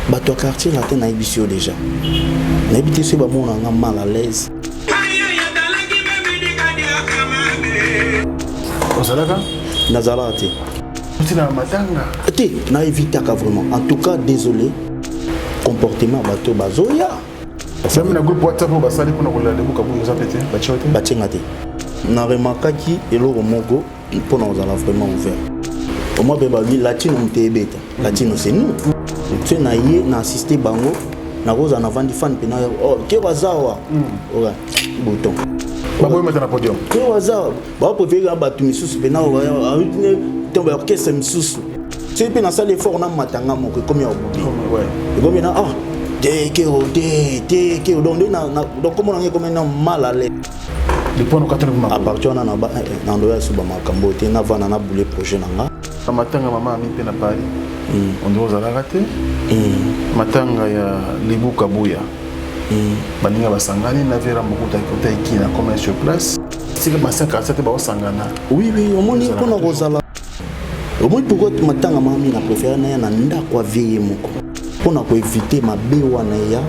Bato quartier là t'es naibisio déjà. Naibité c'est bon on a mal à l'aise. Osalaka? Nazalate. Tu n'as matanga. Té, na évité vraiment. En tout cas désolé. Comportement bato bazoya. Ça me na groupe WhatsApp pour basali pour nous la lebuka pour nous appeler. Bachote. Bachengate. Na remarqué qui eloko moko pour nous ala vraiment ouvert. Au moins beba bi latino mtebeta. Latino c'est nous. Tu na yé na assister bango na roza na vandi fan pena oh ke wazawa. Ora bouton. Baboy mettre na podium. Ke wazawa. Ba préférer bato misusu pena o tombe orchestre misusu. C'est pena ça l'effort na matanga moko comme ya obubi. Ouais. Et comme na ah te ke donc comment on est comme un mal à l'aise. Le point nous katana ma. À partir na ba na ndo ya suba makambo te na vana na boule projet nanga. Matanga maman mi pe na Paris. On doit aller rater. Matanga ya Lebuka Buya. Baninga basangani na vera mokuta kota ikina comme sur place. C'est que Massin Kassate ba sangana. Oui au moins ni kona kozala. Au moins pourquoi matanga mami na préférer na ndako veiller moko. Pona ko éviter mabewa na ya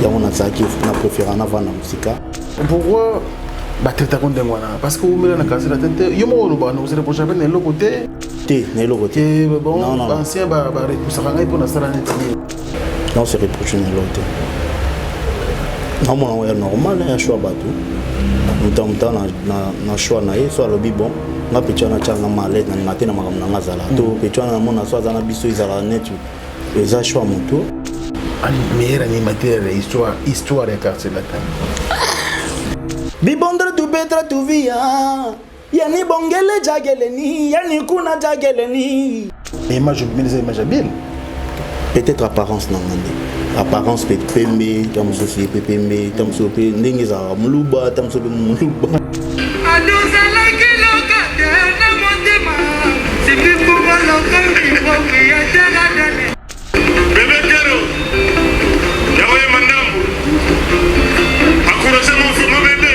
on a zaki na préférer na vana musika. Pourquoi bateta kondengwana parce que umela na kasela tete yo mo loba no c'est prochain ben le côté té na lo côté bon ancien ba rekusanga pour na sala net non c'est reproché na l'autre non moi est normal ya choix bato mutamta na choix na yeso alobi bon nga petana changa malade na matin na makamna ngazala to petana na mona so azana biso izala net eza choix moto ani meilleur animateur histoire ya quartier latin Bibondre tu betra tu via yani bongele jageleni yani kuna jageleni image belle peut-être apparence nangande apparence peut pembe comme sofi pembe comme sofi ndenge za muluba tam sofi muluba adozala kiloka na motema sipi pour la famille propriétaire adane bébé kero yawe mandambu akurose mon bébé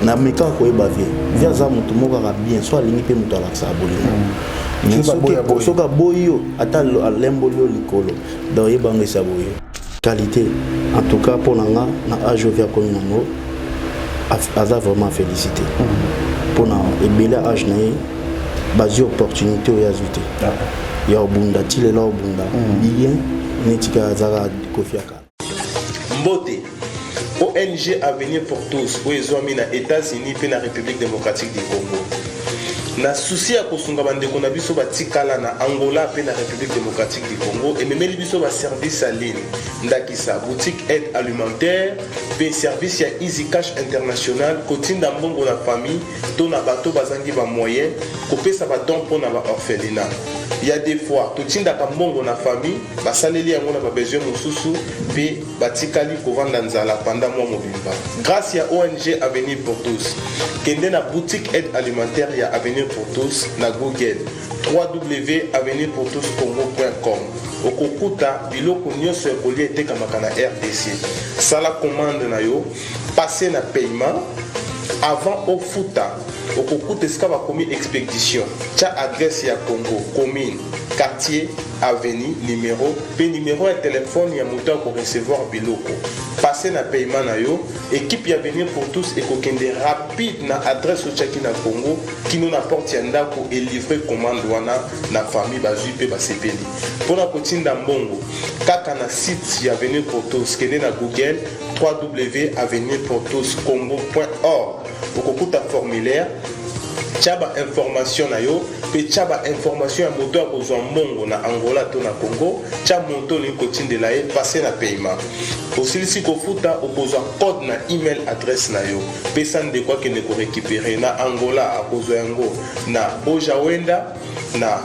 na meka ko eba via za mutu moko ka bien so alingi pe mutu alaksa bolimo soka boyo ata lembo yo likolo donc yeba ngesa boyo qualité en tout cas pour nanga na age via comme nango aza vraiment félicité pour na ebele age na basi opportunité ya zute ya obunda tile la obunda bien netika zara kofiaka mbote ONG Avenir pour tous, aux États-Unis et la République démocratique du Congo. Na souci à kosunga bande ko na biso batikala na Angola pe na République démocratique du Congo et memeli biso ba service à ligne ndakisa boutique aide alimentaire pe service ya Easy Cash International kotinda mbongo na famille to na bato bazangi ba moyen ko pesa ba don pour na ba orphelinat. Il y a des fois totinda ka mbongo na famille basaleli yango na ba besoin mususu pe batikali ko vanda nzala pendant mois mobimba. Grâce à ONG Avenir pour tous kende na boutique aide alimentaire ya Avenir pour tous na Google www.avenirpourtouscongo.com okokuta biloko nyonso ekoli etekamaka na RDC sala commande na yo passer na paiement avant ofuta okokuta esika bakomi expédition tia adresse ya Congo commune quartier avenue numéro pe numéro ya téléphone ya moto ko recevoir biloko passer na paiement na yo équipe ya Avenir pour tous ekokende rapide na adresse au chaki na Congo kino na porte ya ndako et livrer commande wana na famille bazui pe basepeli pona kotinda mbongo kaka na site ya Avenir pour tous kende na Google www.avenirpourtouscongo.org okokuta formulaire tchaba information na yo pe tchaba information ya moto akozwa mbongo na Angola to na Congo tcha moto ni kotindela ye passer na paiement osilisi kofuta okozwa code na email adresse na yo pe sande kwa kende ko récupérer na Angola akozwa yango na Ojawenda na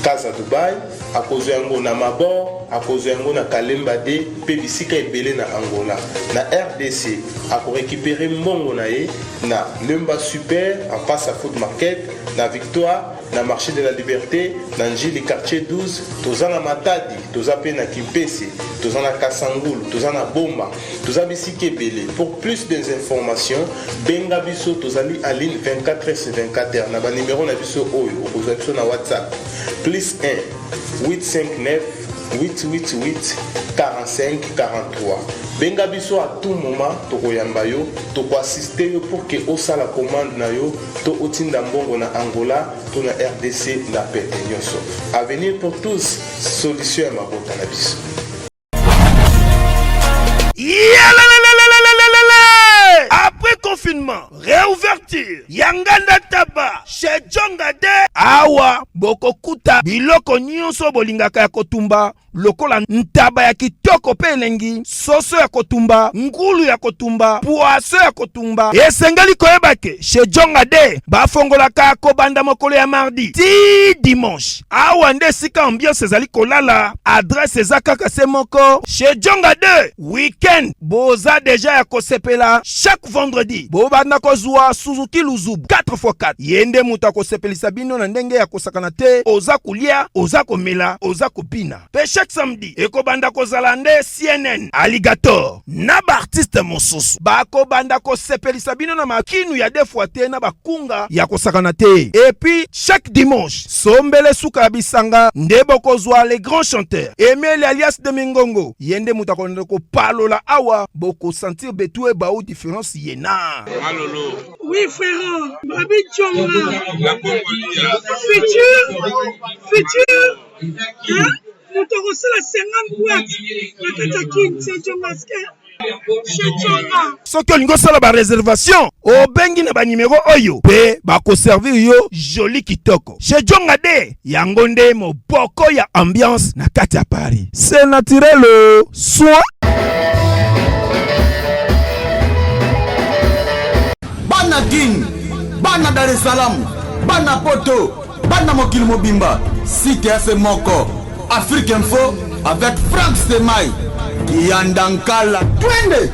Casa Dubai, akozwa yango na Mabor, akozwa yango na Kalemba D, pe bisika ebele na Angola. Na RDC, ako récupérer mbongo na ye na Lemba Super en face à Food Market, na Victoire, na Marché de la Liberté, na Njili Quartier 12, toza na Matadi, toza pe na Kimpese, toza na Kasangulu, toza na Bomba, toza bisika ebele. Pour plus d'informations, benga biso tozali en ligne 24h/24 na ba numéro na biso oyo okozwa biso na WhatsApp +1 859 888 45 43. Benga biso à tout moment tokoyamba yo, toko assister yo pour que osala commande na yo, to otinda mbongo na Angola, to na RDC na pete nyonso. Avenir pour tous, solution ya mabota na biso. Après confinement, réouverture, Yanganda Taba, chez Djongade, Awa, Bokokuta, Biloko Nyonso Bolingaka ya Kotumba, lokola ntaba ya kitoko pe elengi, soso ya kotumba, ngulu ya kotumba, poaso ya kotumba. Esengali koyebake, chez Djongade, bafongolaka kobanda mokolo ya mardi, ti dimanche. Awa nde sika ambiance ezali kolala, adresse ezakaka se moko, chez Djongade, weekend, boza deja ya kosepela, chaque vendredi, bobanda kozwa Suzuki Luzubu, 4x4. Yende muta kosepelisa bino na ndenge ya kosakana te, oza kulia, oza komela, oza kopina. Pe chaque samedi, ekobanda kozala nde CNN, Alligator, na ba artiste mosusu. Bako banda kosepelisa bino na makinu ya defwa te na bakunga ya kosakana te. Et puis, chaque dimanche, sombele suka bisanga, nde bokozwa les grands chanteurs. Emile alias de Mingongo, yende muta konde ko palola awa, boko sentir betue baou différence yena. Malolo. Oui frère, Babi Djonga. La Congolia. Futur. Hein? Nous te reçons la 50 boîtes. La Katakin, c'est Djongaske. Soki olingo sala ba réservation, obengi na ba numéro oyo, pe bako servir yo joli kitoko. Chez Djongade, yango nde moboko ya ambiance na kati ya Paris. C'est naturel, soin. Bana King, Bana Dar es Salaam, Bana Poto, Bana Mokil Mobimba, Site F Moko, Afrique Info avec Frank Stemai, Yandankala, Twende.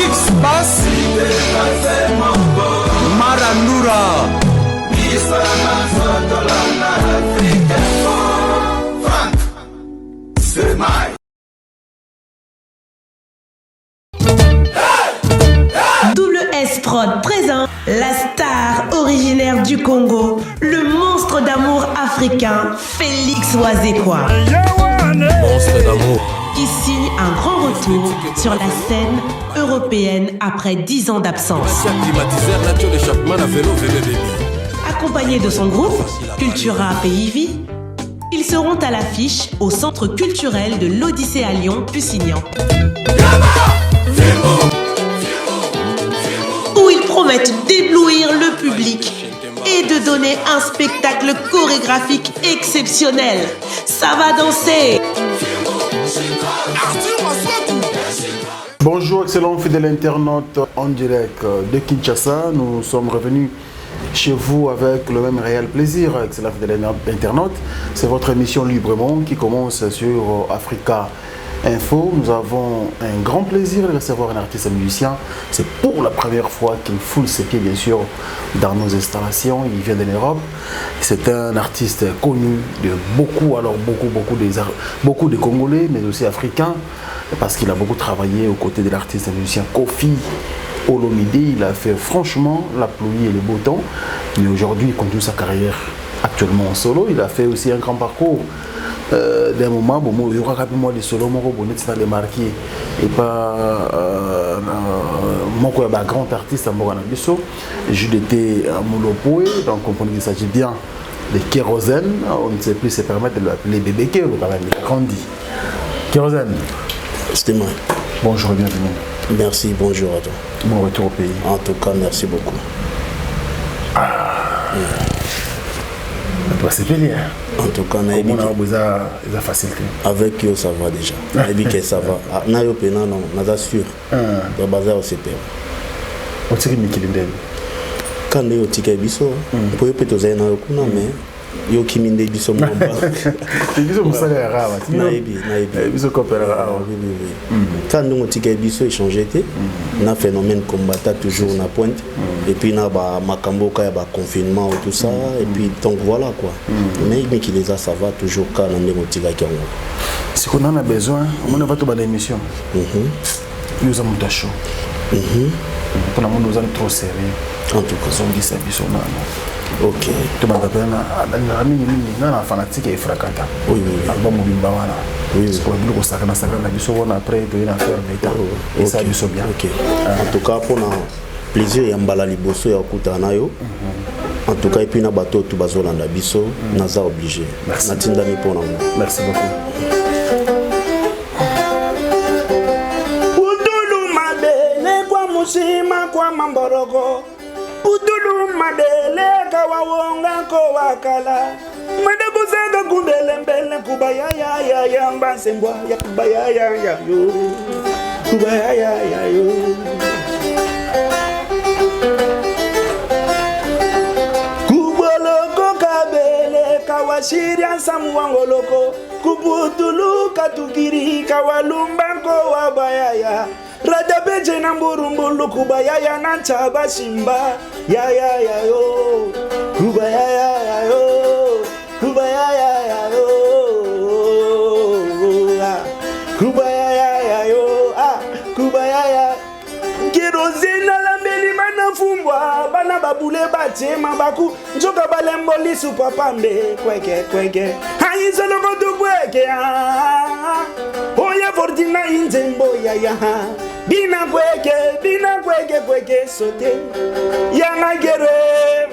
X-Bass, Marandura, Frank Stemai. WS Prod présente la star originaire du Congo, le monstre d'amour africain, Félix Wazekwa. Monstre d'amour. Qui signe un grand retour sur la scène européenne après 10 ans d'absence. Accompagné de son groupe, Cultura Pays Vie, ils seront à l'affiche au Centre culturel de l'Odyssée à Lyon, Pusignan. Où ils promettent d'éblouir le public et de donner un spectacle chorégraphique exceptionnel. Ça va danser. Bonjour excellent fidèle internaute en direct de Kinshasa. Nous sommes revenus chez vous avec le même réel plaisir, excellent fidèle internaute. C'est votre émission Librement qui commence sur Africa Info. Nous avons un grand plaisir de recevoir un artiste musicien. C'est pour la première fois qu'il foule ses pieds bien sûr dans nos installations. Il vient de l'Europe. C'est un artiste connu de beaucoup de Congolais mais aussi africains parce qu'il a beaucoup travaillé aux côtés de l'artiste musicien Kofi Olomide. Il a fait franchement la pluie et le beau temps, mais aujourd'hui il continue sa carrière actuellement en solo. Il a fait aussi un grand parcours d'un moment, bon, il y aura rapidement des solos, mon robot n'est pas démarqué et pas mon grand artiste à Moranabiso. Je l'étais à Moulopoé, donc on comprend qu'il s'agit bien de Kérosène. On ne sait plus se permettre de l'appeler bébé Kéro, quand même, il a grandi. Kérosène. C'était moi. Bonjour et bienvenue. Merci, bonjour à toi. Bon retour au pays. En tout cas, merci beaucoup. C'est plaisir. En tout cas, facilité. Avec eux, ça va déjà. Que ça va. Non, on a sûr. Le bazar, c'est pire. quand yo tika biso po yo peto zaina kuna mais yo kiminde biso mamba biso musala ya rawa naibi biso kopera rawa quand nous tika biso échanger té na phénomène combattant toujours na pointe et puis na ba makambo ka ya ba confinement tout ça et puis donc voilà quoi mais qui les a ça va toujours quand on tika ki on si on a besoin on va to ba émission nous avons ta show pour la monde nous allons trop sérieux en tout cas on dit ça biso na ok tu m'as appelé na fanatique et frakata oui album bimba wana oui pour le ko sakana biso wana après to ina faire d'état et ça biso bien ok en tout cas pour na plaisir ya mbala liboso ya kutana yo en tout cas et puis na bateau tout bazolanda biso naza obligé na tindami pour na merci beaucoup Musima kwa mamboroko Putulu madele kawawonga ko wakala Madabu zaga kumbele mbele kubaya ya ya mbasembwa ya kubaya ya yo kubaya ya yo Kuboloko kabele kawashiria samuangoloko Kuputulu katukiri kawalumba ko wabaya Rada beje na mburumbulu kubaya ya na chaba simba ya yo kubaya ya yo kubaya ya yo kubaya ya yo kubaya ya kerosena la mbeli manafumbwa bana babule batema baku njoka balemboli su papambe kweke haizo loko tu kweke oya fortina inzembo ya Bina kweke sote Yana gero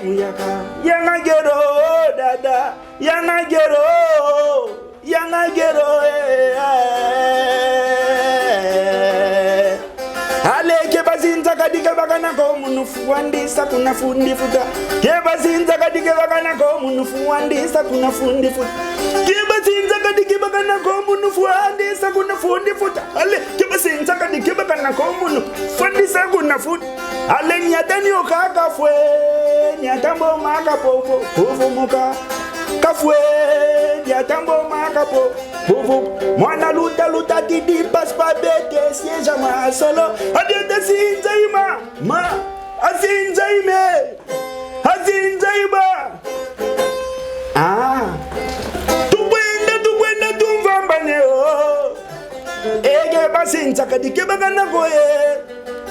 muyaka Yana gero dada Yana gero Aleke bazinza kadike bakana ko munufu wandisa kuna fundi futa Ke bazinza kadike bakana ko munufu wandisa kuna fundi futa Ke bazinza kadike bakana ko munufu wandisa kuna fundi futa Ale ke bazinza kadike bakana ko munufu wandisa kuna fundi Ale nyatani okaka fwe nyatambo maka popo popo muka kafwe nyatambo maka popo mwana luta didi passe pas bête siège ma solo adiete sinzaima ma asinzaime tukwenda tumvambane ege basinza kadike bakana koye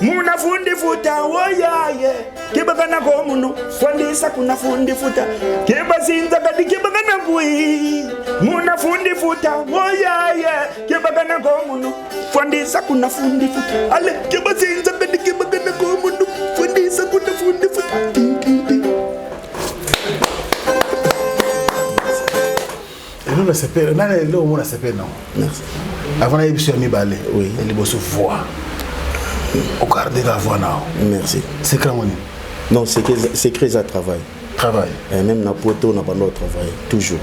muna fundi futa woyaye kibakana ko munu fandisa kuna fundi futa kibasinza kadike bakana kui muna fundi futa woyaye kibakana ko munu fandisa kuna fundi futa ale kibasinza kadike bakana ko munu fandisa kuna fundi futa nous le CP nane le mona CP non merci avant la émission mi balé oui et les boss voix au garder la voix now merci c'est comment non c'est créer à travail et même na poto na bando travail toujours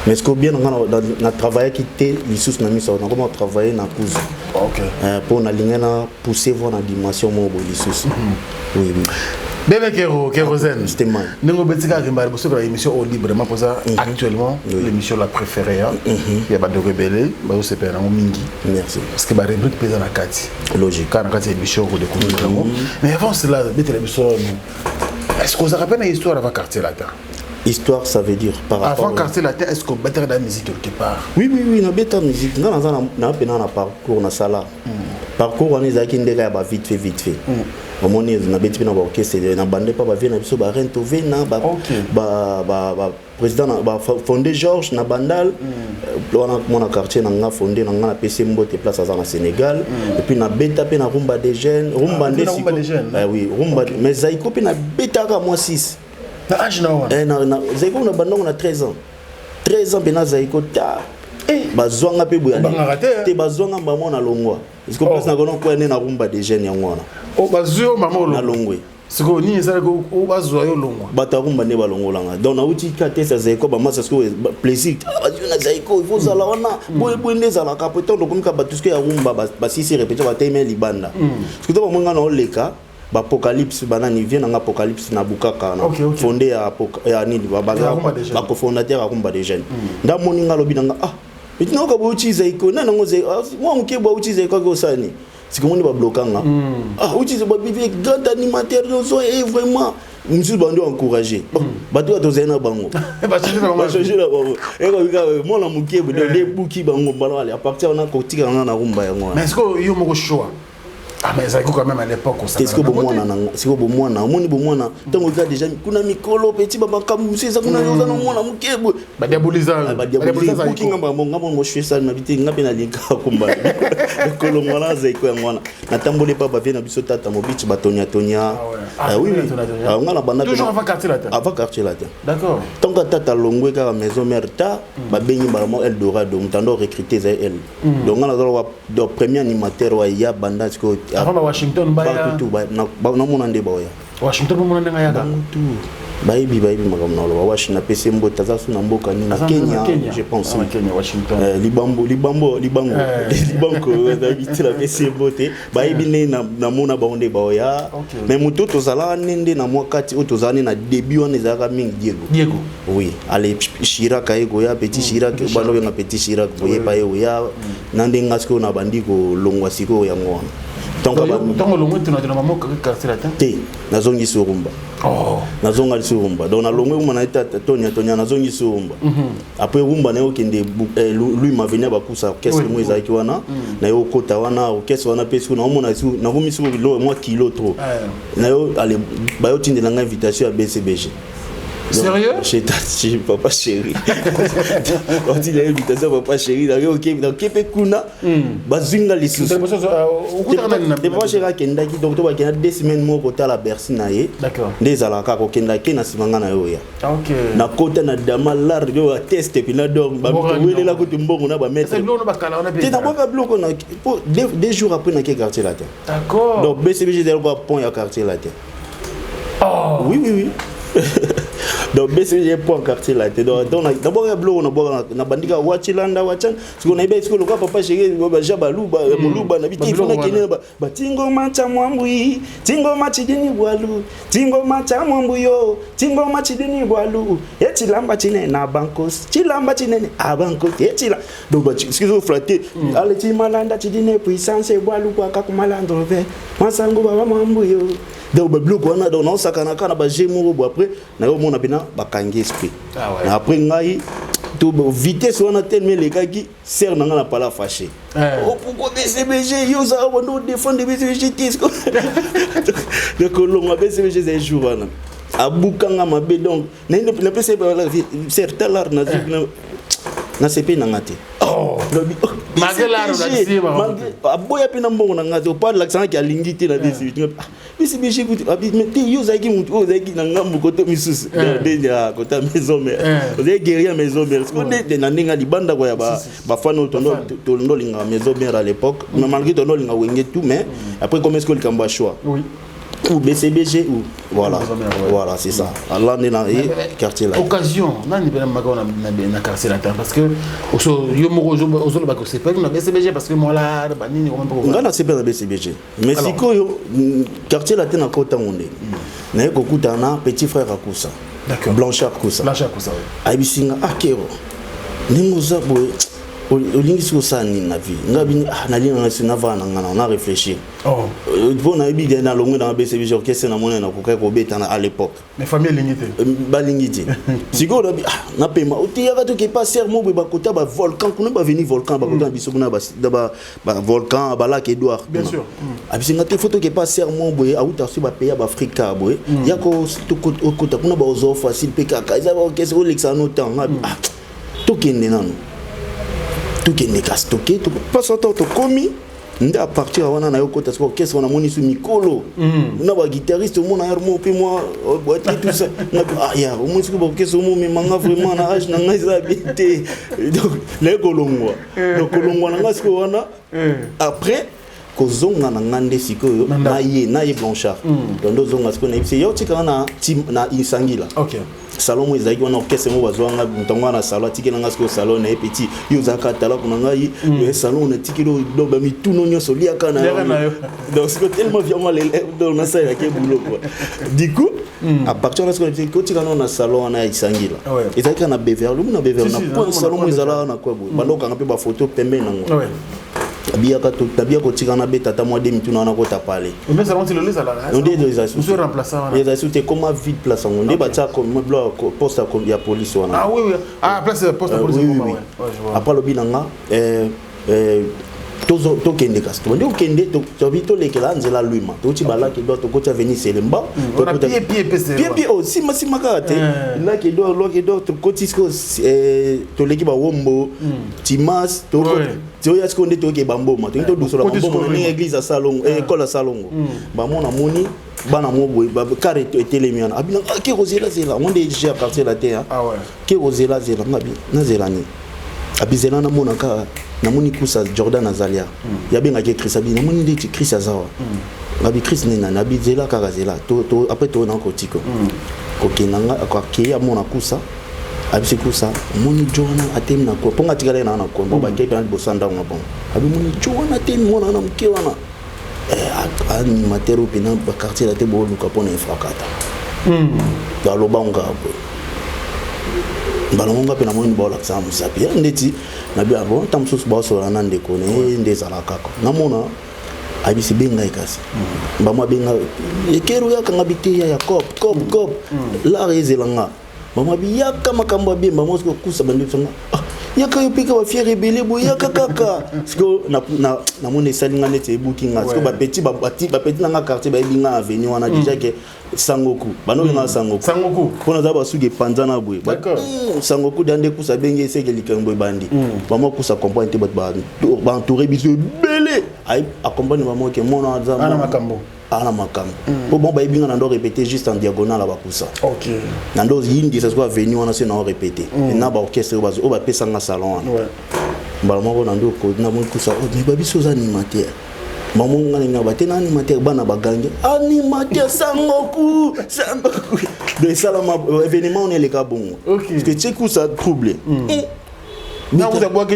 mais ce que bien on a travaillé qui était les sous na mise on a comment travailler na cause OK pour na ligne na pousser voir na dimension mo les sous oui Bébé Kérosène, nous betika kimbari bosso la émission au libre ma posa actuellement l'émission la préférée il y a pas de rebelle ba se pena mingi merci parce que ba rubrique pesa na kati logique quand kati émission ko découvrir mais avant cela bête l'émission est-ce que vous rappelez une histoire avant quartier latin histoire ça veut dire par rapport avant quartier latin est-ce qu'on battait la musique quelque part oui na beta musique na pena na parcours na sala parcours on est aki ndeka ba vite fait au moins na beti na ba orchestre na bande pas ba vient na biso ba rento vena ba président ba fondé Georges na bandal on a mon quartier na nga fondé na nga na PC Mbote place à na Sénégal et puis na beta pe na rumba des jeunes rumba des oui rumba mais zaiko pe na beta ka moi 6 na âge na zaiko na bandongo na 13 ans bena zaiko ta bazwanga pe boya te bazwanga mama na longwa est-ce que place na kono ko ene na rumba des jeunes yangwana o bazyo mama na longwe siko ni ezala ko o bazwa yo longwa bata rumba ne balongolanga donc na uti ka te sa zaiko ba masa ko plaisir bazyo na zaiko il faut zala wana boy ndeza la kapoto ndo komika batuske ya rumba ba sisi répéter ba teme libanda parce que to ba monga na oleka Apocalypse banani vient en Apocalypse na bukaka na fondé à nini ba cofondateur à Rumba des jeunes nda moninga lobi nanga mais tu n'as pas utilisé iko na ngoze moi on keba utiliser quoi que ça ni c'est comment on va bloquer utiliser ba bibi grand animateur zo et vraiment monsieur bando encourager bato atozena bango ba changer la bango et ko moi la mukebo de buki bango balo à partir na kotika na Rumba yango mais est-ce que yo moko choix mais ça quand même à l'époque ça est-ce que bon moi na moni bon moi na tango ka déjà kuna mikolo petit baba kamusi za kuna yoza na mona mukebo ba diaboliza buki ngamba mo shwesa na biti ngape na linka kumba kolo mwana za iko ngwana na tambole papa vient na biso tata mo bichi batonya tonya oui ngana bana toujours avant quartier latin d'accord tant que tata longwe ka maison mère ta ba bengi ba mo Eldorado mtando recruter za elle donc ngana do premier animateur wa ya banda ko avant Washington baya tout ba na mona ndeba ya Washington mo mona ngaya tout baibi makamna lo Washington PC mbota za suna mboka ni na Kenya je pense Kenya Washington libango d'habiter la PC mbote baibi ne na mona ba onde ba ya mais muto tozala nende na mwakati otozane na début on ezaka mingi Diego oui allez Chirac ego ya petit Chirac balo na petit Chirac boye pa yo ya nande ngasko na bandiko longwa siko ya ngwana donc longwe tuna maman quartier latin te nazongi surumba nazonga surumba donc na longwe uma na eta tonya nazongi surumba après rumba na yo kende lui m'a venu ba kusa qu'est-ce que moi ezaki wana na yo kota wana qu'est-ce wana peso na mona su na komi su lo moi kilo trop na yo allez ba yo tindela nga invitation à BCBG. Sérieux? Chez Tati, papa chéri. On dit l'invitation papa chéri. Donc Kepekuna, bazinga les sous. Papa chéri kendaki donc to ba kena 2 semaines mo kota la Bercy na ye. D'accord. Des alaka ko kendaki na simanga na yo ya. OK. Na kota na dama lar yo test puis na donc ba wele la ko tumbongo na ba mettre. C'est l'eau no bakala on a bien. Tu n'as pas bloqué na 2 jours après na quel quartier latin. D'accord. Donc BCBG del pont ya quartier latin. Oui. Donc BCBG point quartier là donc d'abord ya bloc na bandika wachilanda wachan siko na ibe siko lokwa papa chéri ba jabaluba muluba na biti fona kenela ba tingo macha mwambui tingo machidini bwalu tingo macha mwambuyo tingo machidini bwalu etilamba chine na bankos chilamba chine abanko etila donc ba siko fraté ale chimalanda chidine puissance bwalu kwa kakumalanda ve masango baba mwambuyo donc ba bloc wana donc non sakana kana ba jemu bo après na yo mona bina bakangi esprit après ngai to vitesse wana tellement les gars qui sert na ngana pala fâché pourquoi BCBG yo za on défendre BCBG tisco donc longa BCBG ces jours wana abukanga mabe donc na ne pese ba certain l'art na CP na ngate aboya pena mbongo na ngate pas l'accent qui a lingité na BCBG mais yo zaki mutu ozaki na ngambu koto misusu déjà kota maison mère ozaki guerrier maison mère parce que na ninga libanda ko ya ba fano tondo linga maison mère à l'époque mais malgré tondo linga wenge tout mais après comment est-ce que le kamba choix ou BCBG ou voilà c'est ça là on est dans quartier là occasion nani bena makona na quartier là parce que yo moko zo ba ko c'est pas na BCBG parce que moi là ba nini on peut ngana c'est pas na BCBG mais siko yo quartier là tena kota monde na ko kutana petit frère akusa d'accord Blanchard kusa aibisinga akero ningoza boy olingi siko sani na vie ngabi na linga na sinava na ngana on a réfléchi bon na bi na longo na BCBG orchestre na mona na ko beta à l'époque mais famille lingité ba lingité siko na pema otiaka to ke pas sermo ba kota ba volcan kuna ba venir volcan ba kota biso kuna ba volcan ba lac Edouard bien sûr abisinga te photo ke pas sermo boye auta si ba pays ba Africa boye yako to kota kuna ba ozo facile pekaka za orchestre Olexa no temps to kende nanu tout qui n'est qu'à stocker tout pas sortir to komi nda à partir wana na yoko tasko orchestre wana moni su mikolo na ba guitariste mo na harmo pe moi boîte tout ça ya au moins que orchestre mo me manga vraiment na âge na ngaisa bité donc les kolongwa donc kolongwa na ngasko wana après kozonga na ngande sikoyo na ye Blanchard donc zonga sikoyo na yebisi yo tika na Isangila salon mo ezaki wana orchestre mo bazwanga ntongo na salon tikela nga sikoyo salon na petit yo zaka tala kuna ngai le salon na tikelo donc ba mituno nyonso liaka na donc c'est tellement vraiment donc na ça ya ke boulot quoi du coup à partir de ce que tika na salon na Isangila ezaki na Beverly na point salon mo ezala na quoi bando kanga pe ba photo pembe nango tabia kotika na beta ta moi de mituna na kota pale mais ça on le là on dit les monsieur remplaçant les assutés comment vide place on dit batia comme poste ya police wana ah oui place poste police après le binanga to kende kasto ndio kende to vito lekela nzela luima to tibala ke do to ko venir selemba pied aussi masima kate là ke do to kotisko to leki ba wombo timas to ya skonde to ke bamboma to do sola bamboma ni église à salon école à salon ba mona moni bana mo boy ba kare to etelemiana abina ke rozela zela on déjà à partir la terre ah ouais ke rozela zela ngabi na zelani abizela na mona ka na moni kusa Jordan Azalia ya benga ke Chris abi na moni ndeti Chris azawa ngabi Chris nena na bizela ka gazela to après to na kotiko ko kenanga ko ke ya mona kusa abisi kusa moni Jordan atem na ko ponga tikale na ko ba ke pan bosanda ngabon abi moni Jordan atem mona na mke wana animateur ou pena ba quartier la te bo luka pona infrakata da lobanga balonga pena mo ni bola samu sapia ndeti na bia bon tamsus boso na ndeko ne ndezala kako namona abisi benga ikasi mbamwa benga ekero ya kanga biteya ya cop la rezelanga mbamwa biya kama kamba bimba mosko kusa bandu tsanga yaka yopika ba fier rebelle bo yaka kaka siko na mona salinga nete booking siko ba petit na quartier ba binga avenue wana déjà que sangoku bano nga sangoku pona za ba suge panzana boy sangoku dande kusa benge seke likambo bandi mama kusa comprendre ba entouré biso belé ay accompagner maman ke mona za ana makambo po bon ba binga na ndo répéter juste en diagonale la ba kusa OK na ndo yindi ça soit avenue wana c'est na répéter na ba orchestre ba o ba pesa nga salon wana ba mama na ndo ko na mo kusa o ba biso za animateur maman ngana batena animateur bana bagange animateur sangoku de salama événement on est les cas bon parce que tu coup ça troublé non vous avez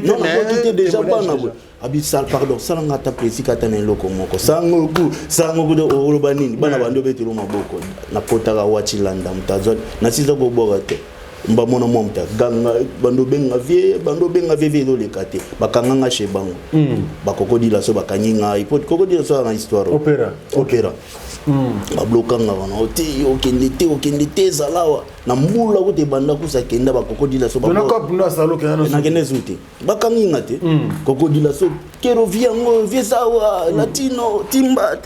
quitté déjà bana abi sal pardon salanga ta plaisir katana loko moko sangoku de orobanini bana bando betelo maboko na kotaka wachilanda mutazo na siza go bogate mba mona momta ganga bando benga vie do lekate bakanganga chez bango bakokodi la so bakanyinga ipot kokodi la so na histoire opéra bablokanga wana okende te zalawa na mbula kote banda kusa kenda bakokodi la so na kende zuti bakanginga te kokodi la so kero viango viesawa latino timba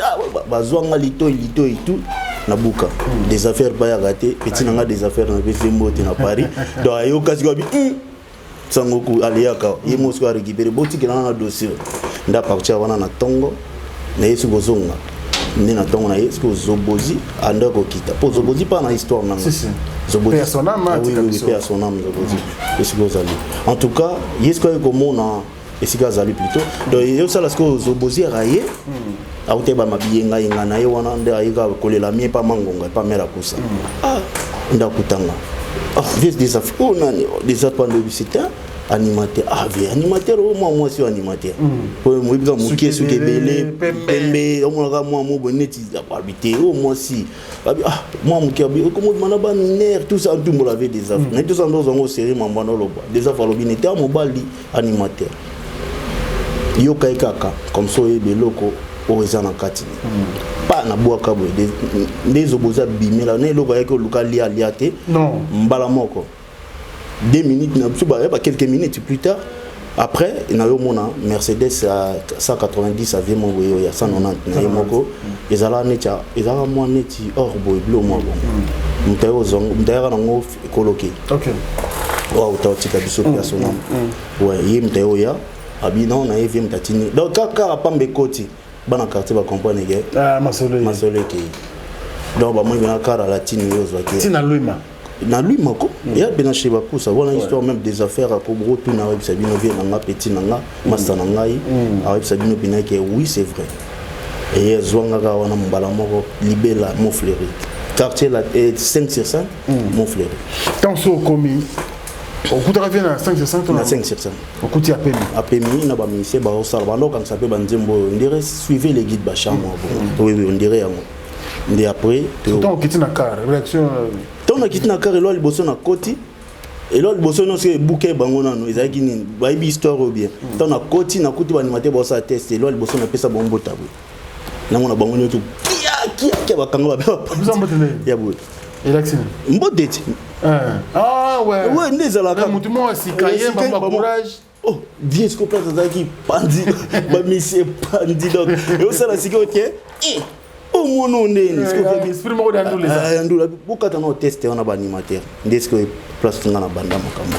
bazwanga lito itu na buka des affaires pas raté petit nanga des affaires na Vembo na Paris donc ayo kasi ko bi sangoku aliaka yemo so récupérer boti kena na dossier nda partir wana na tongo na yesu bozonga ndi na tongo na yesu zobozi anda ko kita po zobozi pa na histoire nanga zobozi personnel zobozi yesu bozali en tout cas yesu ko mona esika zali plutôt donc yo sala sko zobozi raye aute ba mabiyenga inga na ye wana nda ayika kolela mie pa mangonga pa mera kusa nda kutanga vis des afro nani des apando visita animateur animateur au moi si animateur pour moi bien mukie su kebele pembe au moi mo boneti habiter au moi si moi mukie comme mana ba nerf tout ça tout mo laver des afro na tout ça dans un série mamba no loba des afro lobinete mo bali animateur yo kai kaka comme so e beloko oza na kati pa na boaka boy des oboza bimela na eloko yake luka lia te mbala moko 2 minutes na ba quelques minutes plus tard après na yo mona Mercedes à 190 avait mon boyo ya 190 na moko ezala mo neti or boy bleu mo bon mtayo zongo mtayo na ngo coloqué OK wa utatika biso personnel ouais yimtayo ya abino na evim tatini donc kaka pambe koti bana quartier ba comprendre que masole ke donc ba moi bien kara latine yo zo ke tina luima na lui moko ya bena chez bakusa voilà histoire même des affaires à Kobro tout na web sabino vient na petit nanga master na ngai a web sabino bina que oui c'est vrai et zwanga ga wana mbala moko libela Montfleury quartier la 5 sur 5 Montfleury tant so commis au coup de revient à 5 sur 5 na 5 sur 5 au coup de apemi na ba ministère ba osala quand ça peut banzembo on dirait suivez les guides ba chambre oui on dirait yango et après tant quitte na car réaction tant na quitte na car lo liboso na koti et là liboso no se bouquet bango nano ezaki nini ba bi histoire ou bien tant na koti na kuti ba animateur ba sa test et là liboso na pesa bombo tabou na mona bango nyoto kia ba kanga ba ya bout élection mbodeti ah ouais ouais ndezala ka mutu mo sikaye ba courage oh viens ce qu'on place azaki pandi ba monsieur pandi donc et ça la sécurité oh mon nene ce que esprit mo da ndula ndula bukata no tester on a ba animateur ndesko place ngana banda makamba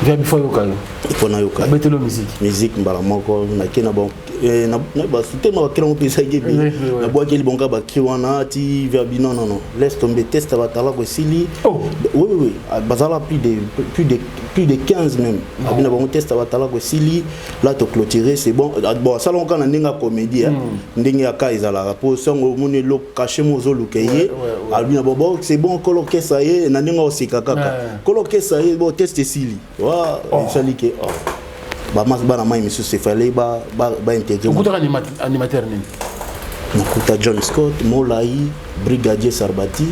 via bifo yokayo ipona yokayo betelo musique mbala moko na kena bon na ba soutena bakira mo pesa gebi na boa keli bonga ba kiwana ti via bino non laisse tomber test ba tala ko sili oui bazala plus de 15 même abina bon test ba tala ko sili là to clôturer c'est bon ça l'on kana ninga comédie ndinga ya kaizala po songo moni lo cacher mo zo lukeye abina bobo c'est bon coloquer ça y na ninga osika kaka coloquer ça y bon test sili wa sali ke ba mas bana mai monsieur c'est fallait ba intégrer beaucoup animateur ni nakuta John Scott Molai brigadier Sarbati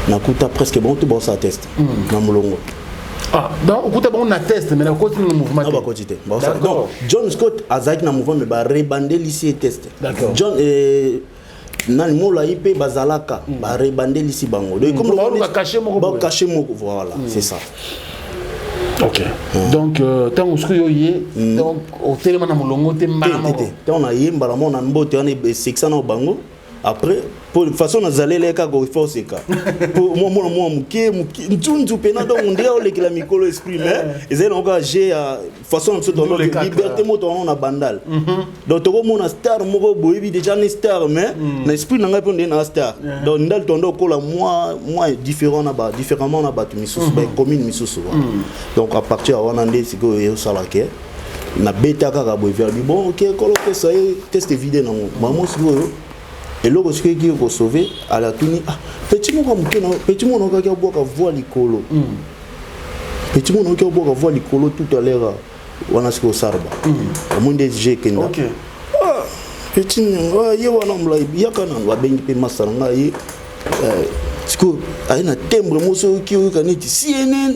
nakuta presque bon tout bon ça test na mulongo donc okuta bon na test mais na continue le mouvement ba quantité bon ça donc John Scott azaki na mouvement mais ba rebander lycée test John nani Molai pe bazalaka ba rebander lycée bango donc comme ba cacher moko voilà c'est ça. Ok. Donc tant que yoyé donc au téléma na mulongo te mbala tant na yemba la mona mbote on est 600 na bango après pour façon na zalele ka go force ka pour moi muke ntunzu pena donc on dirait le la mikolo esprit mais ils ont encore j'ai façon de liberté moto on a bandal donc to mona star moko boyebi déjà une star mais na esprit na ngapi on na star donc ndal tondo ko la moi différent na ba différemment na ba misusu ba commune misusu donc à partir on ande siko yo salake na beta ka boy vers bon OK coloquer ça test vidéo na maman siko et là aussi qui est sauvé à la tuni petit mon qui a boire voix likolo petit mon qui a boire voix likolo tout à l'heure on a ce que sarba au monde des jeux kenda OK petit ye wana mla yakana wa bengi pe masaranga ye ce que aina timbre moso qui est kaniti CNN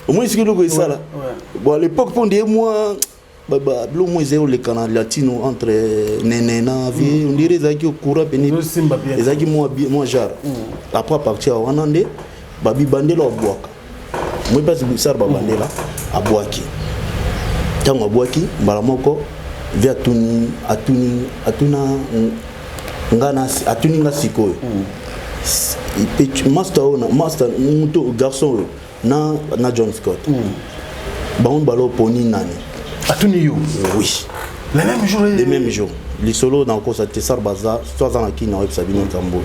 au moins ce que le ça là bon à l'époque pour des mois baba blo mo zéro le canal latino entre nenena vie on dirait zaki au courant peni zaki moi jar après partir on ande babi bandela obwaka moi pas bisar babandela abwaki tango abwaki mbala moko via atuna ngana atuni ngasiko master muto garçon na John Scott baon balo poni nani atuni yo oui les mêmes jours les solos dans ko sa tesar baza soit dans qui na web sabino tambo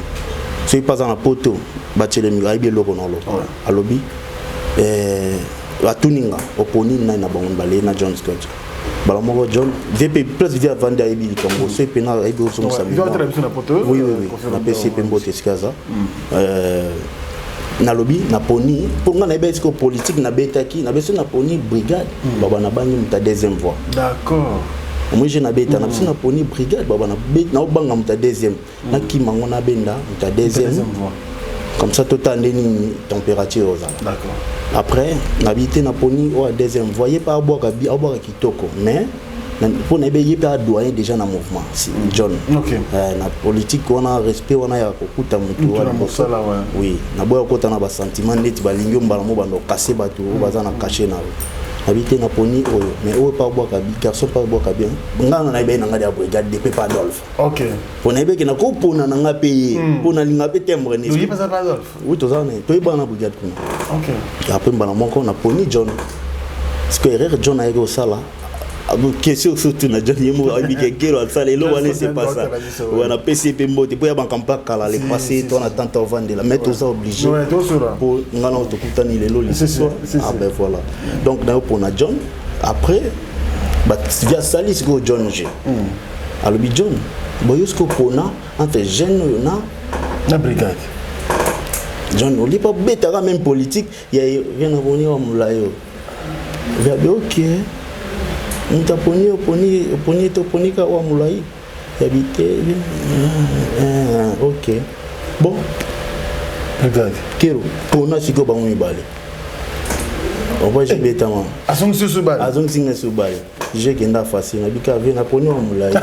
c'est pas dans la poto batele mi aibe loko na lo alobi atuninga oponi na baon balé na John Scott bala moko John VP plus via vanda aibe Congo c'est pena aibe so sabino oui na PCP mbote skaza na lobby na poni pour nga na besko politique na betaki na beso na poni brigade baba na bangi muta deuxième voie d'accord moi je na beta na beso na poni brigade baba na bet na obanga muta deuxième na kimango na benda muta deuxième voie comme ça tout en ni température aux d'accord après na bité na poni au deuxième voie pas boire kitoko mais pour ne pas doyen déjà dans mouvement John na politique on a respect on a ya kokuta mutu oui na boya kota na ba sentiment net ba lingyo mbala mo bando casser bato baza na cacher na habiter na poni oyo mais o pas boire ka garçon pas boire ka bien ngana na ibe na ngadi ya brigade de Papa Adolphe OK pour ne be na ko pona na nga payer pona linga pe tembre ni oui pas Adolphe oui to za na to iba na brigade kuna OK après mbala moko na poni John parce que erreur John a ego sala question surtout na John Yemo avec Kero ça et là c'est pas ça on a PCP mbote pour ya bankampa kala les passer ton attente avant de la mettre aux obligés pour ngana autokutani lelo liso ah ben voilà donc na pour na John après bah via salis go John G alors bi John boyosko pona entre jeune na brigade John oli pas bêta même politique il y a rien à venir au mulayo vers OK Ntaponi ka wa mulai habité OK bon regarde Kero pona siko ba mu ibale on va jouer tama azong singa subale j'ai kenda facile na bika ve na poni wa mulai na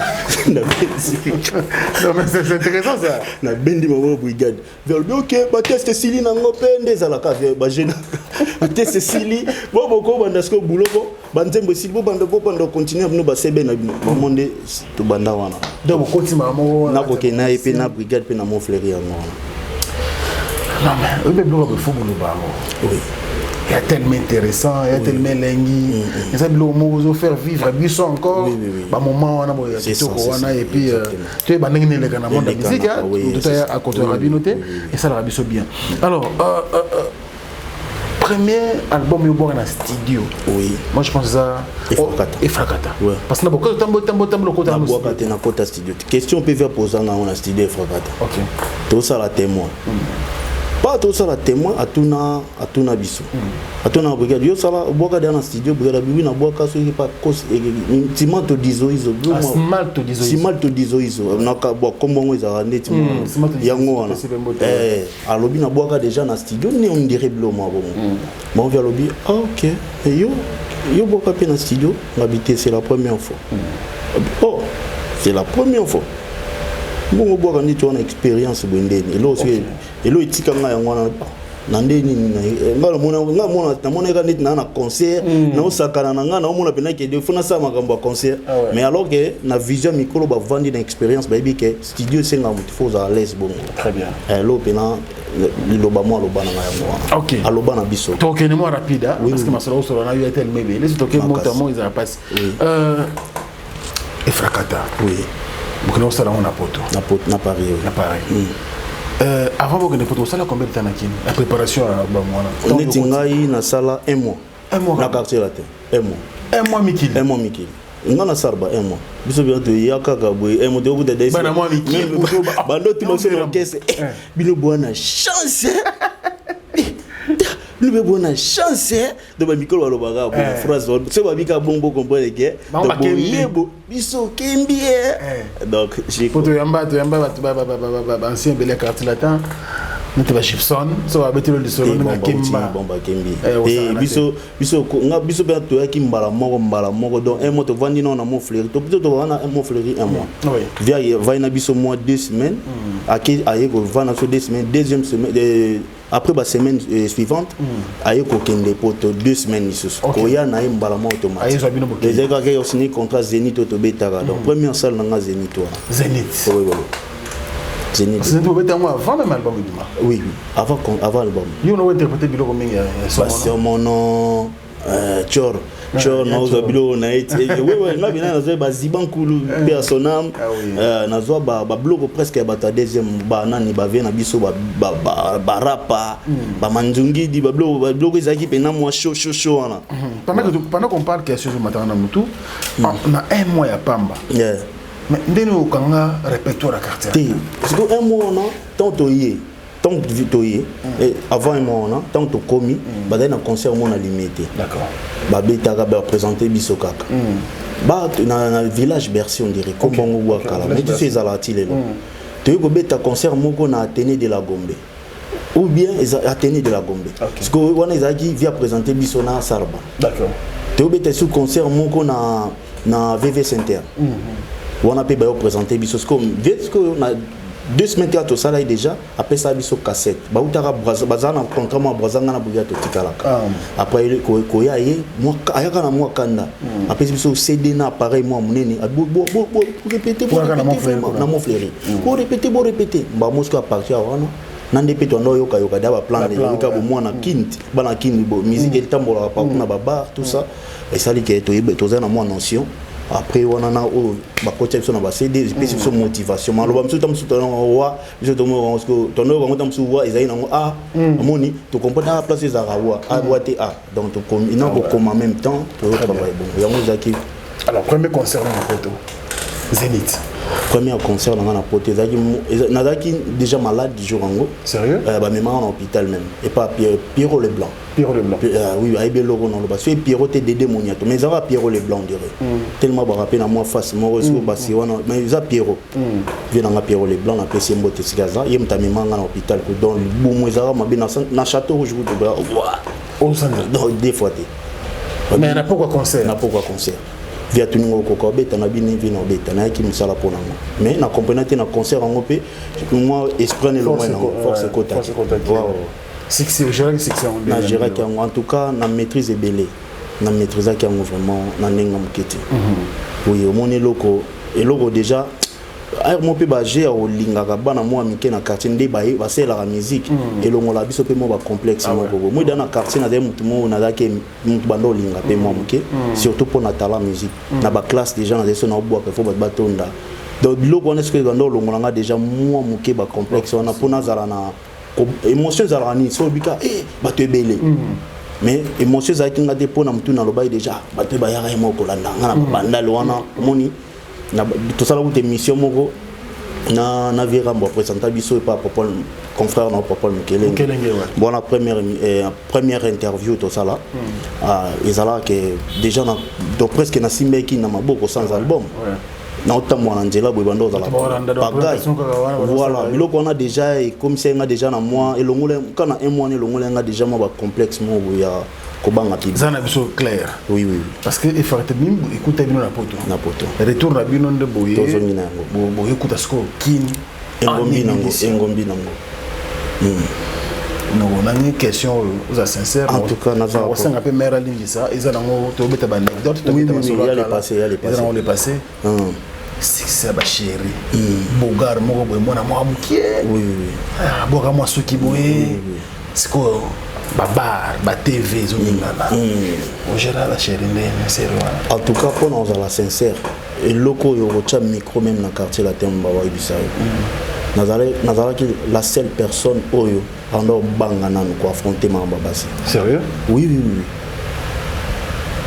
non mais c'est intéressant ça na bendi ma brigade vers OK ba test sili na ngopende za la ka ba jeune test sili bo ko banda sko boulot banzembo sili bo banda continuer no ba sebe na monde to banda wana donc continue mo na ko kena et na brigade pe na mon frère ya ngona non mais le bloc de football ba oui il y a tellement intéressant, il y a tellement lengui. Et ça, nous faire vivre, biso encore. Bah moment on a boya et puis tu es bandé les gars dans monde musique, tout est à côté de Rabinoté et ça la biso bien. Alors premier album yo dans studio. Oui. Moi je pense ça Efrakata. Parce que na beaucoup tambo le côté na côté studio. Question peut faire poser dans studio Efrakata. OK. Tout ça la témoin. Pas tout ça la témoin à tuna biso à tuna brigade yo ça va boka dans studio brigade bibi na boka so pas cause timato dizoizo simalto dizoizo na ka bo kombongo za net yango wana alobi na boka déjà na studio ni on dirait blo moi bon on vient lobby OK yo boka pe na studio m'habiter c'est la première fois oh c'est la première fois bon boka ni tu as une expérience bondeni là aussi et là itika nga yango na ndeni ngalo mona ka nit na concert na osakana na nga na mona pena ke de fona sa makambo concert mais alors que na vision micro ba vandi na expérience ba bike studio senga mutu faut à l'aise bon très bien là pena liloba mo loba na yango OK aloba na biso donc ni mo rapide parce que masolo solo na yo tel mebe les toke moto ils a passe Efrakata oui beaucoup ça là on a poto na Paris avant vous ne pouvez pas combien de temps la préparation à Bamwana on est tingai na sala un mois na quartier la terre un mois mikili ngana sarba un mois biso bien to yaka ka boy un mois de vous de des bana mois mikili bando tu mo sur caisse bino bona chance nous avons une chance de ba micro walo baga bo phrase c'est ba bika bombo comprendre que de yebo biso kembi donc j'ai poto yamba ba ancien bel quartier latin nous te ba Gibson so ba betelo de solo na kemba bomba kembi et biso bien to yaki mbala moko donc un mois to vandi non na mon fleury to plutôt to wana un mois fleury un mois via va na biso mois 2 semaines aye ko vana so 2 semaines deuxième semaine après la semaine suivante aye ko kende poto 2 semaines isus ko ya na mbala mo automatique les gars qui ont signé contrat Zénith to betara donc première salle na Zénith oui Zénith c'est tout bêta moi avant même album oui avant album you know interpréter bilo comme c'est mon nom Chor na uzabilo na eti wewe na bina na ba zibankulu personnam na zo ba blogo presque ba ta deuxième ba nani ba vient na biso ba rapa ba manzungidi ba blogo ezaki pena moi chaud wana pendant qu'on parle question de matana mutu na un mois ya pamba mais ndeni okanga répertoire à quartier parce que un mois non tant toyé avant un mois tant to commis ba dans concert mon limité d'accord ba betaka ba présenter biso kaka ba na village Bercy on dirait comme bongo wakala mais tu sais zalati lelo tu ko beta concert moko na Athénée de la Gombe ou bien Athénée de la Gombe parce que wana ezaki via présenter biso na Sarba d'accord tu beta sous concert moko na VV Center on a pu présenter biso comme vite que na 2 semaines que ça là déjà après ça biso cassette ba utara bazana contrat moi bazanga na buya to tikalaka après ko ya ye moi ayaka na moi kanda après biso CD na appareil moi munene répéter na mon fleury pour répéter ba mosco à partir wana nande pe tondo yoka yoka da ba plan de yoka bo mwana kint bana kint bo musique el tambola pa kuna ba bar tout ça et ça li que to yebe to za na moi notion après on en a au ba côté sur na ba CD spécifique motivation maloba msu tam su tono wa je to mo parce que tono ba tam su wa ezai na a amoni to comprendre la place za rawa a boite a donc to comme il n'a comme en même temps to travailler bon ya mo zaki. Alors premier concert en photo Zénith. Premier concert dans la pote nazaki déjà malade du jour en gros. Sérieux? Bah même en hôpital même et pas Pierrot le Blanc. Pierrot le Blanc. Oui, Aïbé Logo non le bas. C'est Pierrot te Dédé Moniato mais ça va Pierrot le Blanc dirait. Tellement ba rappel à moi face moi reçu basi wana mais ça Pierrot. Vient dans Pierrot le Blanc na PC Mbote Sigaza, yem ta même en hôpital que dans bon moi ça ma bien na château rouge de bras. Oh ça non des fois. Mais n'a pourquoi concert? N'a pourquoi concert? Via tout nous au beta na bini vino beta na qui me sala pour moi mais na comprendre na concert en opé moi esprit ne le moins force côté wow c'est gérer c'est na gérer en tout cas na maîtrise belé na maîtrise qui vraiment na nenga mukete oui au mon eloko déjà ay mo pe ba gé au lingaka bana mo amike na quartier ndé ba sela la musique et longo la biso pe mo ba complexe mo gogo moi dans na quartier na mutu mo na zake mutu bando linga pe mo amike surtout pour na talent musique na ba classe déjà na zeso na obo pe fo ba batonda donc loko on est ce que bando longo nga déjà mo amuke ba complexe on a pour na zala na émotion zala ni so bika ba te belé mais émotion zaki nga te pour na mutu na loba déjà ba te ba ya mo ko landa nga na banda lwana moni na tout ça là où émission moko na vira bon présenter biso et pas propos confrère non propos Mukele bon la première interview tout ça là ezala que déjà na donc presque na simbeki na maboko sans album na otamwa na nzela boybando za la bagay voilà biloko on a déjà et comme c'est nga déjà na moi et longole kana un mois ne longole nga déjà moi ba complexe mo ya kobanga ti zana biso clair oui parce que efarte bim écoute bino na poto retour na bino de boye tozongi na bo écoute ce ko kin engombi nango non on a une question aux sincère en tout cas naza on sanga pe mère lingi ça ils ont to beta ba anecdote to beta solo il est passé c'est ba chéri bogar moko boy mona mo amukie oui boga mo soki boye c'est quoi babar ba TV zo ngala on gère la chéri ndene sérieux en tout cas pour nous la sincère et loko yo rocha micro même dans quartier la temba wa ibisa nazala qui la seule personne oyo ando banga nanu ko affronter mamba basi sérieux oui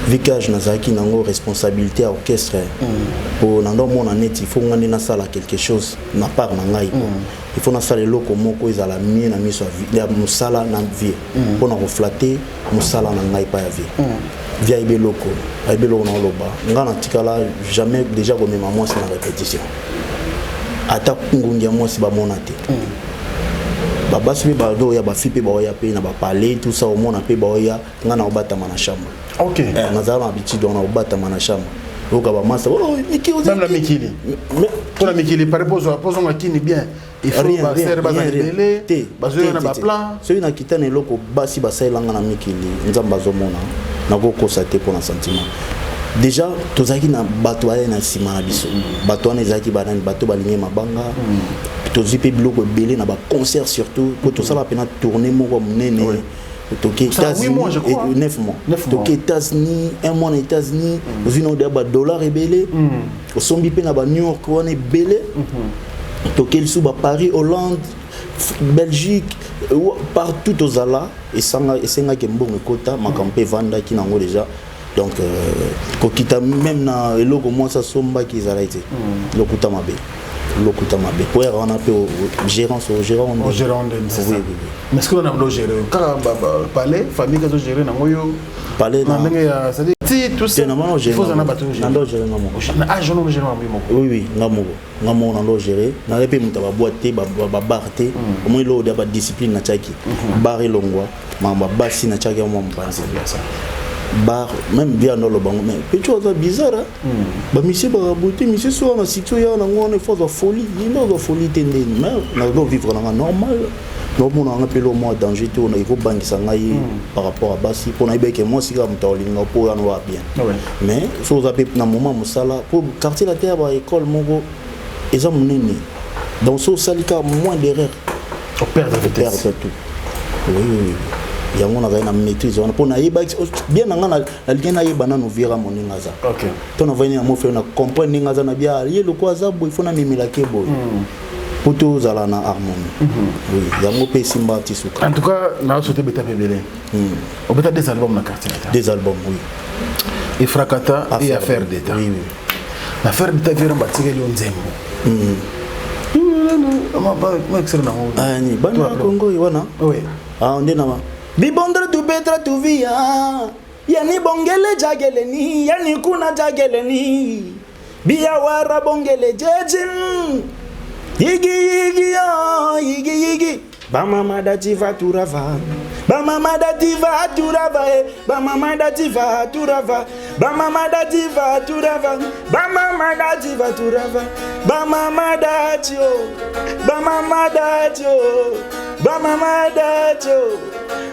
Vicage Nazaki nango responsabilité à orchestre pour nando mon année il faut ngani na sala quelque chose na part na ngai il faut na sala loko moko ezala mie na miso ya musala na vie pour na reflater musala na ngai pa ya vie via ibeloko na loba ngana tikala jamais déjà comme maman c'est la répétition ata ngungia moi si ba monate baba sibi ba do ya ba fipe ba ya pe na ba parler tout ça au monde pe ba ya ngana obata mana chambre. OK. Nazala habitude on a obata mana chambre. Oka ba masa même la mikili. Pour la mikili par rapport à makini bien. Il faut ba faire ba délai. Ba zo na ba plan. Celui na kitane loko basi ba sai langa na mikili nzamba zo mona. Na ko constater pour un sentiment. Déjà tozaki na bato ya na sima na biso. Bato na ezaki banani bato balinye mabanga. Tozi pe biloko belé na ba concert surtout pour tout ça la peine tourner moko munene. Toké États-Unis 9 mois. Toké États-Unis 1 mois aux États-Unis, vino de ba dollar et belé. Au sombi pe na ba New York on est belé. Toké le sous ba Paris, Hollande, Belgique, partout aux ala et senga ke mbongo kota makampe vanda ki nango déjà. Donc kokita même na eloko moi ça somba ki zala été. Lokuta mabe. Pour on a peu gérant oui. Mais ce qu'on a besoin gérer quand palais famille que gérer na ngoyo palais na ndenge ça dit tout ça il faut en abattre gérer na agent no gérer oui ngamo na gérer na lepe muta ba boîte ba barté au moins lo de ba discipline na chaki barre longwa mamba basi na chaki mo mpanzi ça bar même bien dans le banc mais petit chose bizarre bah monsieur ba beauté monsieur soit na situation na ngone faut de folie il no de folie tendé mais na do vivre na normal donc on a un peu le moins danger tout on a il banque ça ngai par rapport à basi pour na ibeke moi si comme tawlinga pour on va bien mais so za pe na moment musala pour quartier la terre ba école mongo ils ont mené donc so salika moins d'erreur On perd la vitesse. Tout. Oui. Il y a une maîtrise. On a bien nous verra mon ningaza. OK. Ton envoyer un mot fait on comprendre ningaza na bien il le quoi ça il faut na mimila kebo. Pour tous à la harmonie. Oui, il y a un peu simba tisuka. En tout cas, na sauté beta pebele. On beta des albums na quartier. Des albums, oui. Et Fracata et Affaire d'État. Oui. L'affaire d'État vient bâtir le nzembo. Ah ni bana Congo iwana. Oui. Ah on est na bibondre tu betra tu via. Yani bongele jagele ni, yani kuna jagele ni. Biya wara bongele jejim. Yigi yo, yigi. Bamama dativa turava. Bamama dativa turava. Bamama dativa turava. Bamama dativa turava. Bamama dativa turava. Bamama datio. Bamama datio. Bamama datio.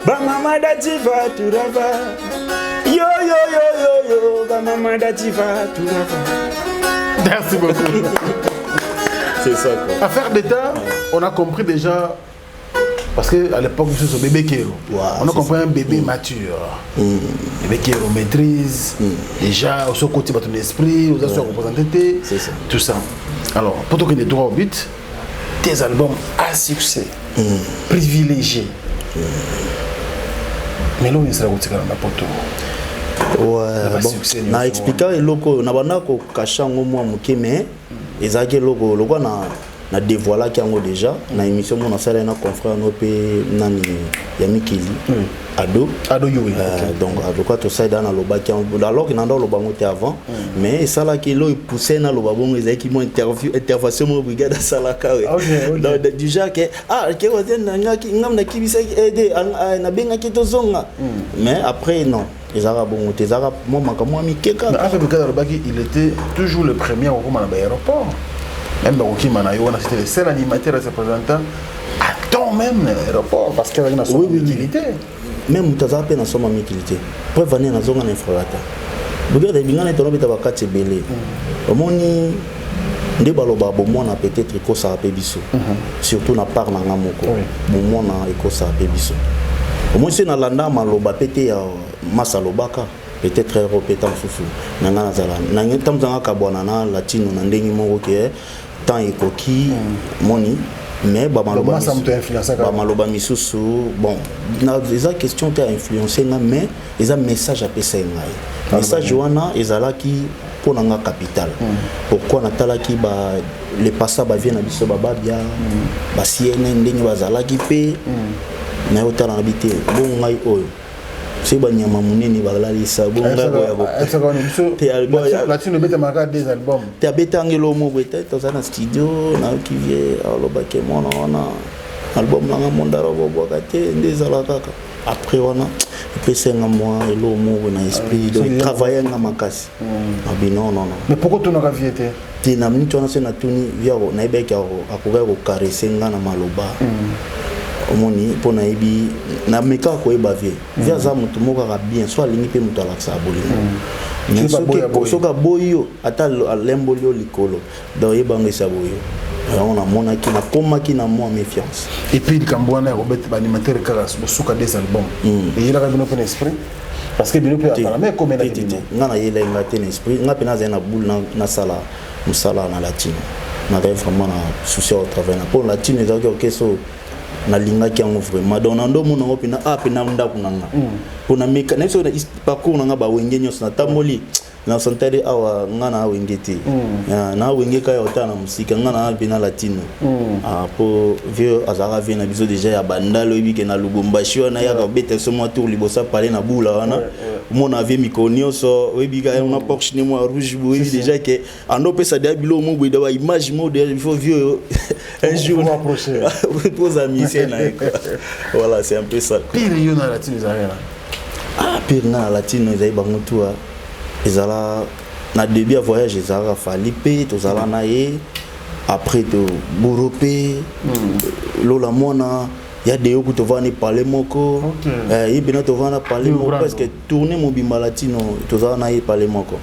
Bamama dativa turava. Yo. Bamama dativa turava. Merci beaucoup. C'est ça quoi. Affaire d'État, on a compris déjà, parce qu'à l'époque, c'est ce bébé Kéro. On a compris un bébé mature. Bébé Kéro maîtrise, déjà, au côté de ton esprit, aux assurances représentées, tout ça. Alors, pour toi qui es droit au but, tes albums à succès, privilégiés. Mais là, on sera au tigre dans poto. Ouais, bon, na expliquer loko na bana ko kashango mwa mukeme ezaki loko na dévoiler kango déjà na émission mon sala na confrère no pe nani ya Mikili ado youi donc ado quoi to ça dans loba kango alors que nando loba ngote avant mais sala ki lo pousser na loba bon ezaki mo intervention mo brigade sala ka donc déjà que que wazen ngam na kibisa aider na benga ki to zonga mais après non. Il était toujours le premier au aéroport. Même c'était le seul animateur à se présenter à temps même l'aéroport parce qu'il y avait une utilité. Même si tu as une utilité, tu peux venir dans une zone infrarata. Tu peux venir dans une zone infrarata. Ndé baloba bomona peut-être ko sa pebiso surtout na part na ngamoko bomona ko sa pebiso moi c'est na landa maloba pété ya masalobaka peut-être répétant fufu nanga nazala nanga tamzanga kabwana na latino na ndengi moko ke tant ekoki moni mais ba maloba misusu bon na des questions qui a influencé nga mais les message à pesa ngai message wana ezalaki pour nanga capital pourquoi natalaki ba les passats ba viennent biso ba babia ba siene ndenge bazalaki pe na otala habité bon ngai oyo c'est ba nyama munene balalisa bon ngai oyo te album latino beta marqué des albums te betangelo mo beta to na studio na kivie alobake mona wana album na mondaro boboka te ndezala kaka après wana pesenga moi elo mo na esprit de travailler na makasi non mais pourquoi tu n'as vie été ti na minute wana se na tuni via na ibeka akoga ko caresser nga na maloba omoni pona ebi na meka ko eba vie via za mutu moko ka bien soit lingi pe mutu alaksa bolimo soka boyo ata lembo lio likolo do yeba ngesa boyo on a mon qui na koma qui na moi méfiance et puis le Cambouana Robert animateur kala suka des albums et il a revenu au esprit parce que bien peut attendre mais comme na ngana yela ngate na esprit ngape na zena boule na sala musala na latino na vraiment na souci au travail na pour latino ezaki okeso na linga ki yango vraiment donc na ndo mona opina apena munda kunanga pona meka na so na parcours nanga ba wenge nyos na tamoli na santale awa ngana wengeti na wengeka ya otana musika ngana bina latino po vieux azara vient na biso déjà ya bandalo ibike na lubumbashi na ya ka bete so mo tour libosa parler na bula wana mona vie mikonio so webika na Porsche mo rouge bo déjà que ando pesa de bilo mo bo da image mo de il faut vieux un jour approcher pose amis na voilà c'est un peu ça pire yo na latino zara pire na latino zai bango toi ezala na début à voyage ezala fali pe tozala na ye après to boropé lola mona il y a des gens qui vont parler moko il bien te vont parler moko parce que tourner mon bimalatino tu vas na parler moko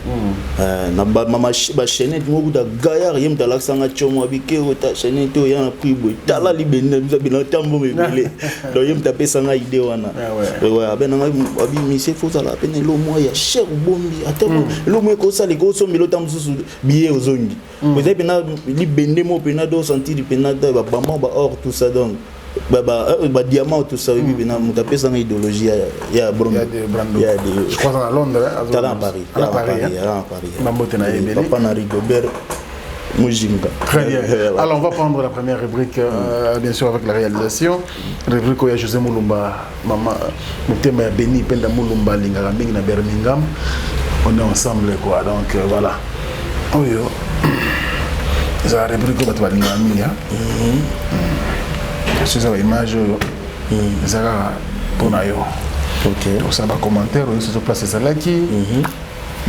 na ma chaîne moko da gaillard yem ta laksanga chomo bike ta chaîne to ya na pribo tala libenda bizabina tambo mebele donc yem ta pesa nga idée wana ouais ben nga abi mise faut ça la peine lo moi ya cher bombi atamo lo moi ko ça les go so milo tam susu billet ozongi vous avez pena libende mo pena do sentir pena ba bamba ba or tout ça donc bah diamant tout ça oui bien mon tapé sans idéologie il y a Brando il y a des je crois à Londres à Paris papa na Rigobert Mujinga. Très bien. Alors on va prendre la première rubrique bien sûr avec la réalisation rubrique où il y a José Moulumba maman mon thème est béni Penda Moulumba lingara mingi na Birmingham on est ensemble quoi donc voilà oh yo ça rubrique où tu vas lingara mingi c'est ça l'image ça pour nayo ok donc ça va commentaire on se place ça là qui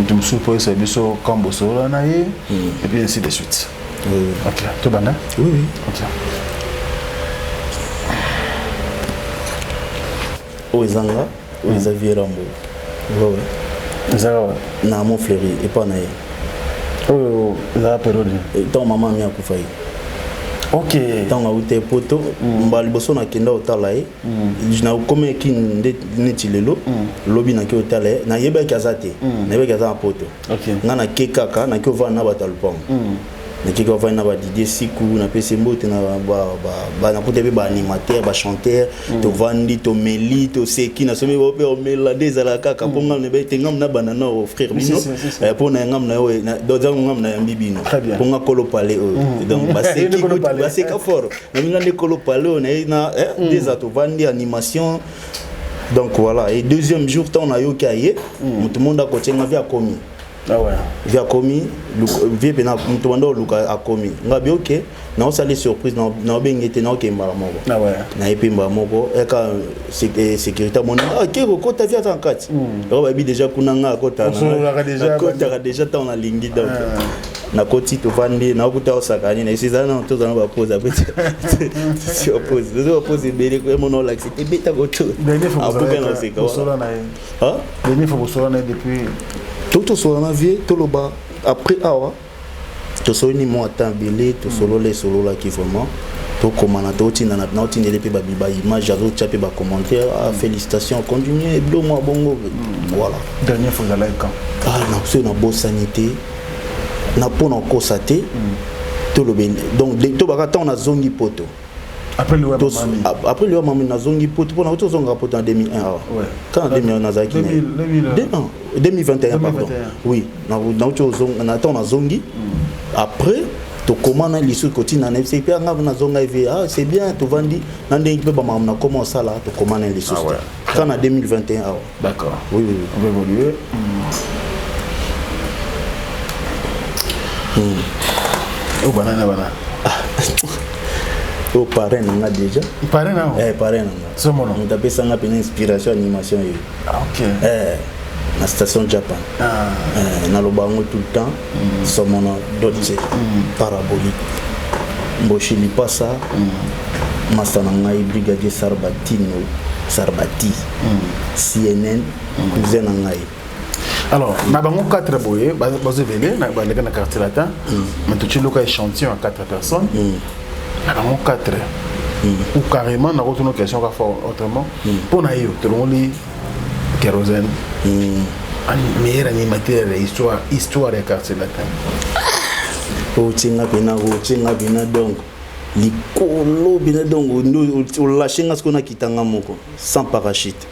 tu me supposes c'est bien sûr comme bosola naie et puis ainsi de suite ok tout va bien oui ok Oizanga Xavier Rambo ouais ça na mon fleury et pas naie oh la période ton maman mia kufayi ok tant a été poto mbali boso na kenda otala e na comme ki neti lelo lobi na ki otala e na yeba kazate na yeba kaza poto ok ngana ke kaka na ki ova na batalpon na ki ova na ba Didier Siku na pese mbote na ba na pote ba animateur ba chanteur to vandi to meli to seki na somi ba pe o melade za la kaka ponga ne be tengam na banana o frère bino pour na ngam na we do za ngam na mbibino ponga kolo pale donc ba seki ba seka fort na minga ne kolo pale na des ato vandi animation donc voilà et deuxième jour tant na yo kaye tout le monde a côté nga via commis ah ouais via commis via pena tout le monde luka a commis ngabi OK na osali surprise na bengete na okemba moko ah ouais na epimba moko eka sécurité mona ke ko ta via tan kati ba bi déjà kuna nga kota na kota déjà tant na lingi donc na koti to vandi na okuta osakani na isizana to zana ba pose apeti si opose zo opose bele ko mono la c'était beta ko to abuka na seka ah dernier fois bosola na depuis tout sur la vie tout le bas après awa to so ni mo atambele to solo les solo là qui vraiment to komana to tina na na tina les pe ba image azo chape ba commentaire félicitations continuez do mo bongo voilà dernière fois la quand non c'est na bonne sanité na pona constater tout le ben donc to ba ta on a zongi poto après le maman na zongi poto pour na to zonga poto en 2001 ouais quand 2001 na zaki 2021 pardon oui na to zonga na to na zongi après to commande les sous côté na FCP na zonga c'est bien to vandi na ndenge pe ba maman na comment ça là to commande les sous quand en 2021 d'accord oui on va évoluer oh banana au parrain on a déjà parrain non parrain c'est mon nom on t'a ça na une inspiration animation ok na station Japan na lobango tout le temps son mon Dolce parabolique mboshili pasa masana ngai brigadier Sarbati CNN cousin ngai. Alors, nous avons 4 boyés, nous avons 4 quartier latin, mais tout le monde échantillon à 4 personnes. Nous avons 4. Ou carrément, nous avons une question autrement. Pour nous, tout le monde kérosène. Meilleur animateur de histoire des quartiers latin. Donc, likolo bina donc on lâche ce qu'on a quitté sans parachute.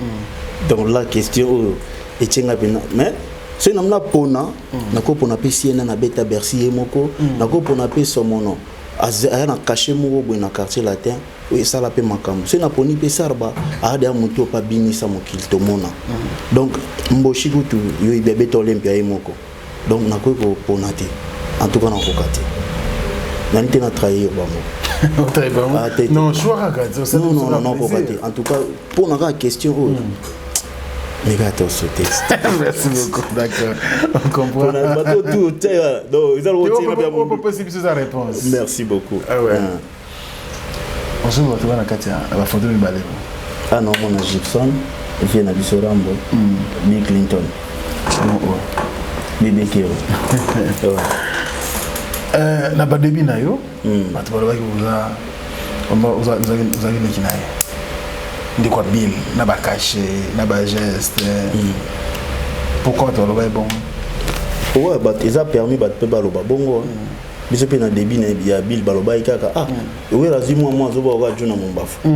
Donc la question etinga bina mais c'est namna pona nako pona pesiena na beta Bercy moko nako pona peso mono aya na caché moko bo na quartier latin et ça la pe makam c'est na poni pesarba ada muto pa binisa mokil to mona donc mboshi kutu yo ibebe to Olympia moko donc nako ko ponate en tout cas na kokati na nite na trahir bango non je vois non kokati en tout cas pour na question mais gâteau ce texte. Merci beaucoup, d'accord. On comprend. On peut possible sa réponse. Merci beaucoup. Ah ouais. On se retrouve dans Katia, la photo de Balé. Ah non, on a Gibson, vient à Bissorambo, Bill Clinton. Bébé Kero. Na ba début na yo, bato ba ki vous avez neki na ye. Ndiko Bill, na ba caché, na ba geste. Pourquoi tu le bon? Ouais, bah ils a permis bah te baloba bongo. Biso pe na début na ya Bill baloba ikaka. Ah, oui razi moi zo ba juna mon bafu.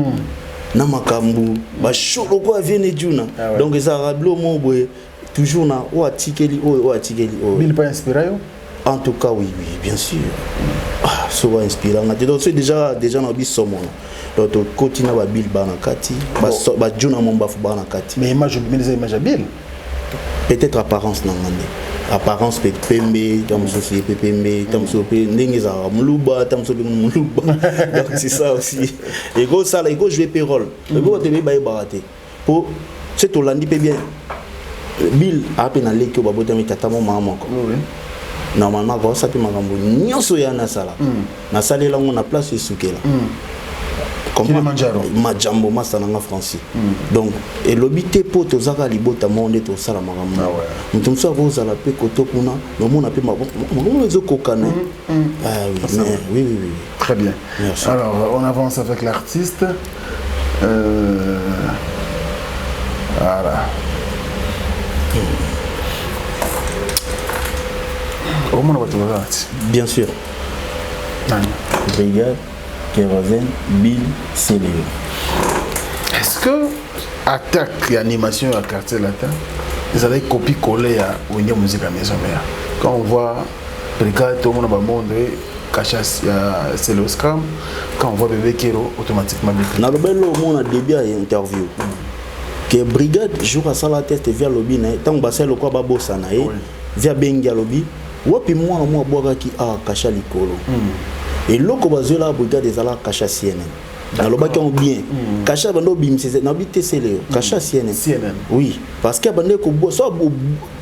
Na makambu ba sholo ko vienne juna. Donc ils a rablo mo boy toujours na o atikeli o atikeli o. Bill pas inspiré yo? En tout cas oui bien sûr. Ah, so va inspirant. Donc c'est déjà na biso mon. Donc continue ba Bill bana kati, ba juna mon bafu bana kati. Mais image à Bill. Peut-être apparence n'angande. Apparence peut pembe, tam sosi pembe, tam sopi ndengeza muluba, tam sopi muluba. Donc c'est ça aussi. Et go ça, il go jouer payroll. Le go te ba baraté. Pour c'est Hollandi peut bien. Bill a peine aller que babota mi tata mo maman ko. Normalement go ça peut makambo nyonso ya na sala. Na sala là on a place esukela. Majambo masananga français. Donc et l'obité pour tozaka libota monde to sala makambo. Mutumso akoza la pe koto kuna no mona pe makambo zo kokana. Ah oui. Très bien. Merci. Alors on avance avec l'artiste. Voilà. Bien sûr. Brigade Kérosène, Bill, Célio. Est-ce que attaque et animation à quartier latin, ils avaient copié-collé à Winnie Musique à Maison Mère? Quand on voit Brigade, tout le monde va montrer Cachas, c'est le scrum. Quand on voit Bébé Kero, automatiquement. Dans le bel on a début à interview. Que Brigade joue à ça la tête via lobby, tant que c'est le quoi babo sana, via Benga lobby. Ou puis moi boire qui a Cacha Likolo. Et loko bazola Brigade des ala Cacha CNN. Dans le bac on bien. Cacha bando bim c'est n'habite c'est le Cacha CNN. Oui, parce que bande ko bois soit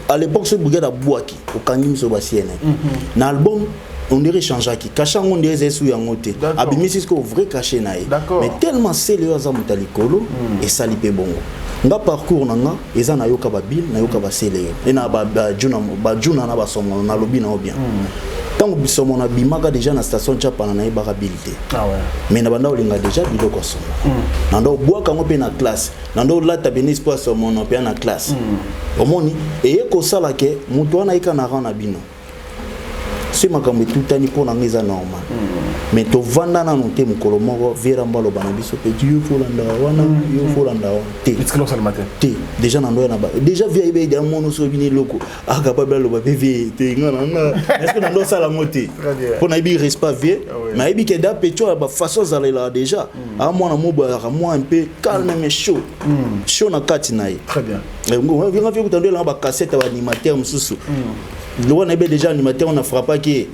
à l'époque ce Brigade a boaki au kanyim so ba CNN. Dans l'album on dirait changer qui Cacha on dirait sous yangote. Abimi c'est que vrai caché naé. Mais tellement c'est le azamuta Likolo et ça lipe bongo. Nga parcours nanga eza na yoka ba Bill na yoka ba Célio. Et na ba juna na ba somo na lobby na bien. Tant que bisomo na bimaka déjà na station chapa na ba habilité. Ah ouais. Mais na banda olinga déjà biloko somo. Nando boa kango pe na classe. Nando lata benis po somo na pe na classe. Omoni et ko sala ke mutu wana ika na rana bino. C'est makambo tutani po na ngeza normal. Mais to vanda na noté mukolo moko vera mbalo bana biso pe Dieu folanda wana yo folanda te. Itkilo salmate. Te déjà na ndo na ba. Déjà via ibe da mono so bini loko. Aka pa belo ba PV te ngana. Est-ce que na ndo sala moté? Pour na ibi respect vie. Mais ibi ke da pecho ba façon zalela déjà. A moi na mobo a moi un peu calme mais chaud. Chaud na kati na ye. Très bien. On vient faire écouter la ba cassette ba animateur mususu. Le on est déjà animateur on a frappé qui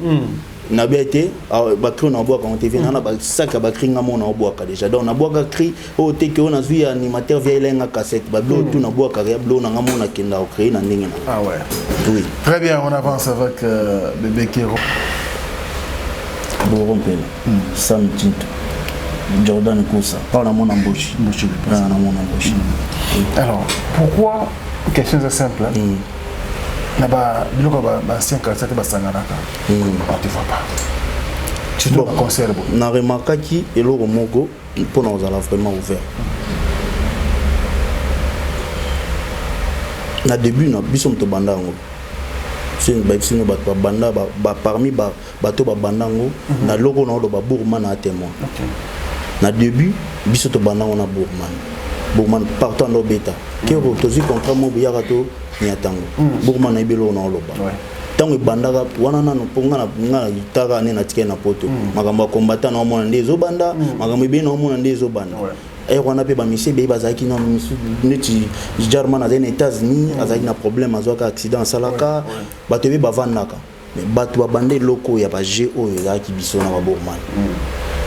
na bété ba cri na bois quand TV na ba sac ba cri nga mon na bois déjà donc na bois ka cri o te que on a vu animateur via lenga cassette ba blo tout na bois ka blo na nga mon na kenda o créer na ndinga. Ah ouais. Oui. Très bien, on avance avec Bébé Kero. Borompel. Sam Tinto. Jordan Koussa. Pas na mon embauche. Na mon embauche. Alors, pourquoi question est simple hein? Là-bas, il y a ancien quartier de Basangaraka. On ne te voit pas. Tu dois conserver. On a remarqué que le Mogo, pour nous, a vraiment ouvert. Na début, nous avons dit banda. C'est une banda parmi bateau bandango. Na logo na lo Bourman à témoin. Na début, biso to banda on a Bourman partout en bêta. Qui est aussi contrat mo biyarato. Niatango Bourman na ibelo na oloba tango bandaka wana nanu ponga na gitara ne na tike na poto makambo combattant na mona ndezo banda makambo be na mona ndezo banda et wana pe ba misie be bazaki na misu neti German na les États-Unis azaki na problème azoka accident salaka bato be bavandaka mais bato babande loko ya ba GO ezaki biso na ba Bourman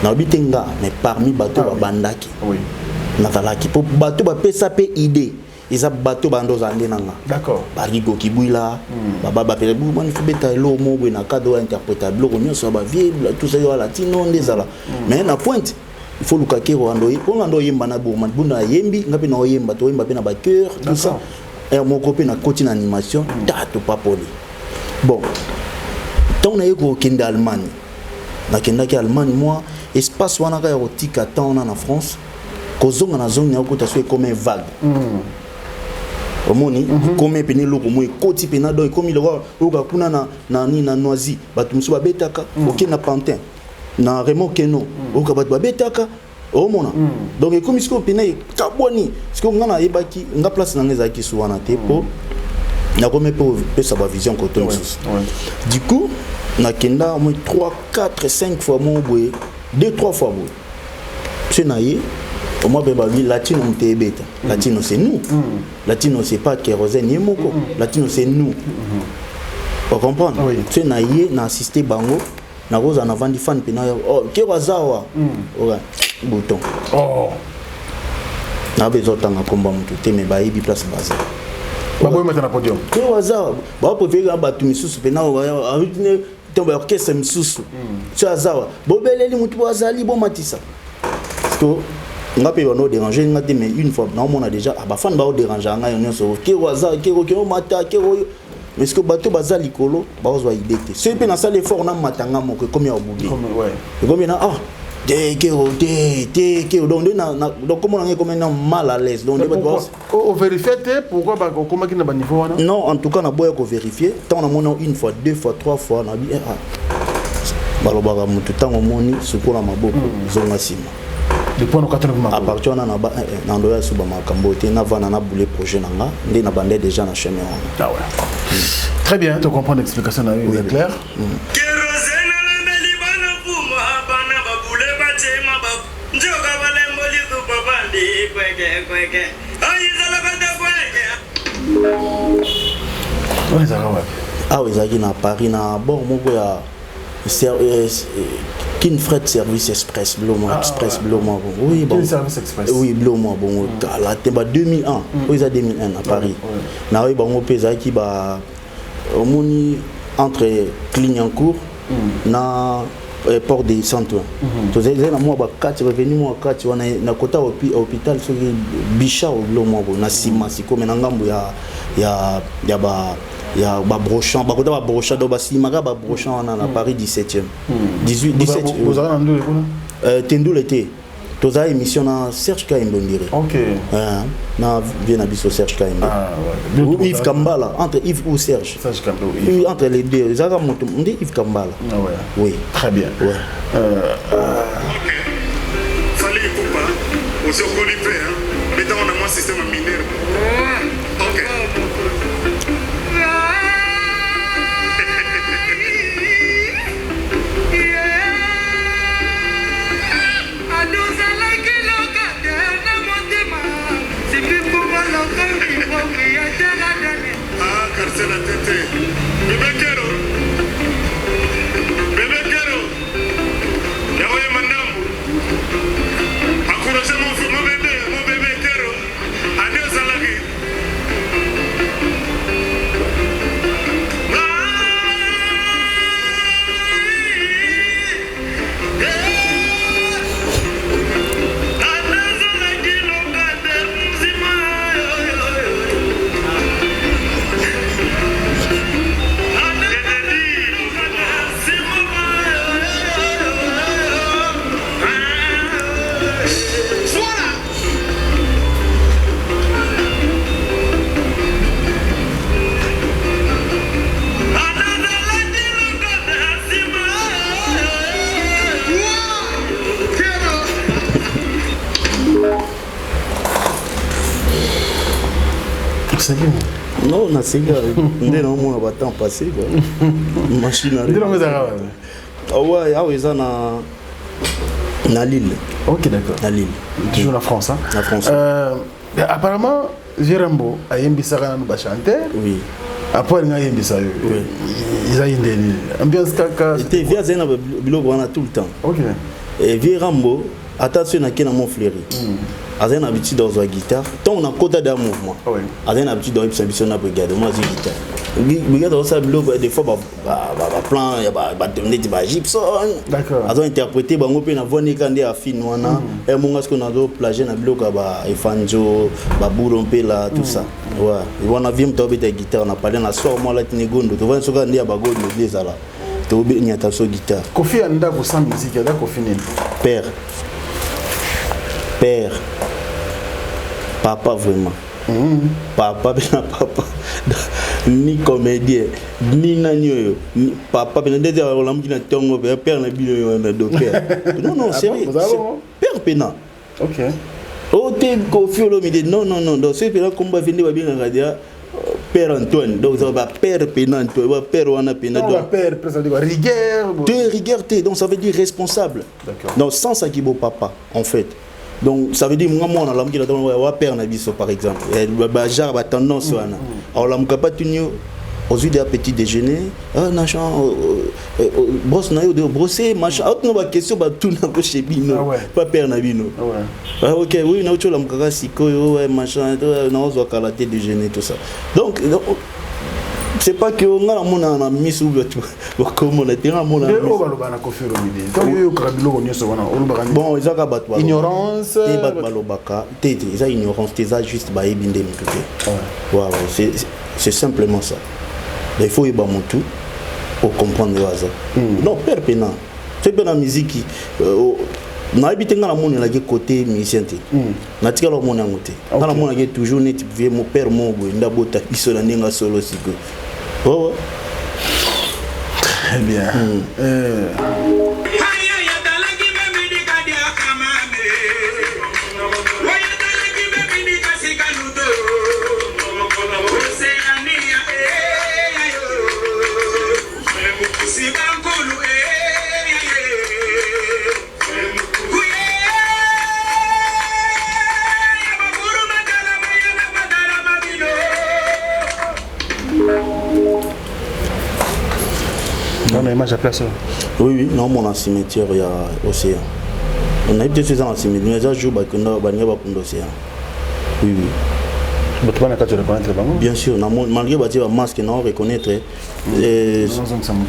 na bitenga mais parmi bato babandaki na talaki po bato ba pesa pe idée. Ils ont battu bandos en denanga. D'accord. Barigo Kibuila, Baba Pelebou, il faut bêta l'eau, na cadeau interprétable, l'eau, soit vie, tout ça, latino, des ala. Mais la pointe, il faut luka kero andoyi pour ando yemba na bo man bunda yembi ngapi na yemba to yemba pe na ba cœur tout ça et mon copain na côté animation tato papoli bon tant na yeko kende Allemagne na kenda ki Allemagne moi espace wana ka yako tika tant na France kozonga na zone yako ta so comme vague omoni comme pene loko mo ekoti pena do comme le oka kuna na ni na noisi batu musu babetaka oke na pantin na Raymond Keno oka batu babetaka omona donc comme isko pena kaboni isko ngana yebaki nga place na ngeza ki suwana te po na comme pe sa ba vision ko to du coup na kenda au moins 3 4 5 fois mon boy 2 3 fois boy c'est naïe au moins latino m'te beta latino c'est nous latino c'est pas kérosène ni moko latino c'est nous on comprend c'est naïe na assister bango na rosa na vandi fan pena oh kewazawa ouais bouton na besoin tanga komba mutu te me ba yebi place base baboy mettre na podium kewazawa ba po vega batu misusu pena a rutine tombe orchestre misusu tu azawa bobeleli mutu bazali bo matisa parce que nga pe no déranger nga te mais une fois na on a déjà ba fan ba déranger nga yon so kewazawa kero mata kero mais ce que bateau bazali kolo ba ozwa idée te c'est pe na salle effort na matanga moko comme ya obugi comme na ah donc comment on est comme mal à l'aise donc on vérifie pourquoi ba comment qui na ba niveau wana non en tout cas na boya ko vérifier tant on a mon une fois deux fois trois fois na bi baloba mutu tant on moni sukola maboko zonga sima depuis on 80 à partir na ba na ndoya suba makambo te na vana na boule projet nanga ndé na bandé déjà na chemin ah ouais très bien tu comprends l'explication là est clair ah oui zaki na Paris na bord moko ya Kin Fred Service Express Blomo Express Blomo oui bon service express oui Blomo bon la temba 2001 oui ça 2001 à Paris na oui bon pesa ki ba omoni entre Clignancourt na port des Saint-Ouen to zela moi ba 4 revenu moi 4 wana na kota hôpital so Bicha au Blomo na sima siko menangambo ya ba brochant ba kota ba brochant do ba sima ba brochant na Paris 17e 17 vous avez entendu Tendou l'été toza émission na Serge Kaimbondire OK na vient à biso Serge Kaimbo ou Yves Kambala entre Yves ou Serge Kambala oui entre les deux ça monte on dit Yves Kambala oui très bien ouais OK fallait couper on se colipé hein mais dans on a un système mineur OK c'est la tête. Bébé Kero. Yawe Manambu. Encouragez mon bébé Kero. Adieu Zalagi. non na singa ndé na mo ba temps passé quoi machine à ouais ah oui ça na Lille OK d'accord na Lille toujours la France hein la France apparemment Jérémbo a yembi saka na ba chanter oui après nga yembi sa yo ils a indeni ambiance kaka était via zena biloko wana tout le temps OK et Jérémbo attention na kena mon fléri aza na habitude d'oser guitare tant on a quota d'un mouvement aza na habitude d'oser biso na brigade moi j'ai guitare brigade on ça bilo des fois plan ya ba donner ba gypson d'accord aza interpréter bango pe na voni kande afine wana et monga ce qu'on a do plager na bilo ka ba efanjo ba boulon pe là tout ça ouais on a vu me tomber ta guitare on a parlé na soir moi la tinegondo to va soka ndia ba gondo des ala to be nyata so guitare Kofi anda ko sans musique ya Kofi nini père papa vraiment papa ni comédien ni nanyo papa ben des olamu na tongo père na bino na do père non sérieux père pena OK o te Kofi Olomide non donc c'est pena combat vendre ba bien radio Père Antoine, donc ça va Père Pénant, Père Wana Pénant. Père, rigueur. Rigueur, donc ça veut dire responsable. D'accord. Donc sans ça qui est beau papa, en fait. Donc ça veut dire moi on a l'homme qui a Père Nabiso par exemple. Et genre ba tendance wana. Alors l'homme capable tenir aux yeux d'un petit déjeuner, machin, brosse na yo de brosser, machin. Autre no ba question ba tout na ko chez Bino, pas Père Nabino. Ah OK, oui, na l'homme kaka sikoyo, machin, na ozo kalaté déjeuner tout ça. Donc c'est pas que on a mon ami sous le comme on était à mon ami. Bon, ils ont battu. Ignorance. Ils ont ignorance, ils ont juste baillé bien des ouais, c'est simplement ça. Il faut y avoir tout pour comprendre le hasard. Non, père pénal. C'est bien la musique. On a habité dans la monde là côté musicien. Na tika lo mona ngote. Dans la monde là toujours net vieux mon père mon go ndabota isola ninga solo siko. Oh. Très bien. On a image à place. Oui, non, mon cimetière, il y a océan. On a été dans le cimetière, mais un jour, on a l'océan. Oui. Bien sûr, malgré le masque, on reconnaître.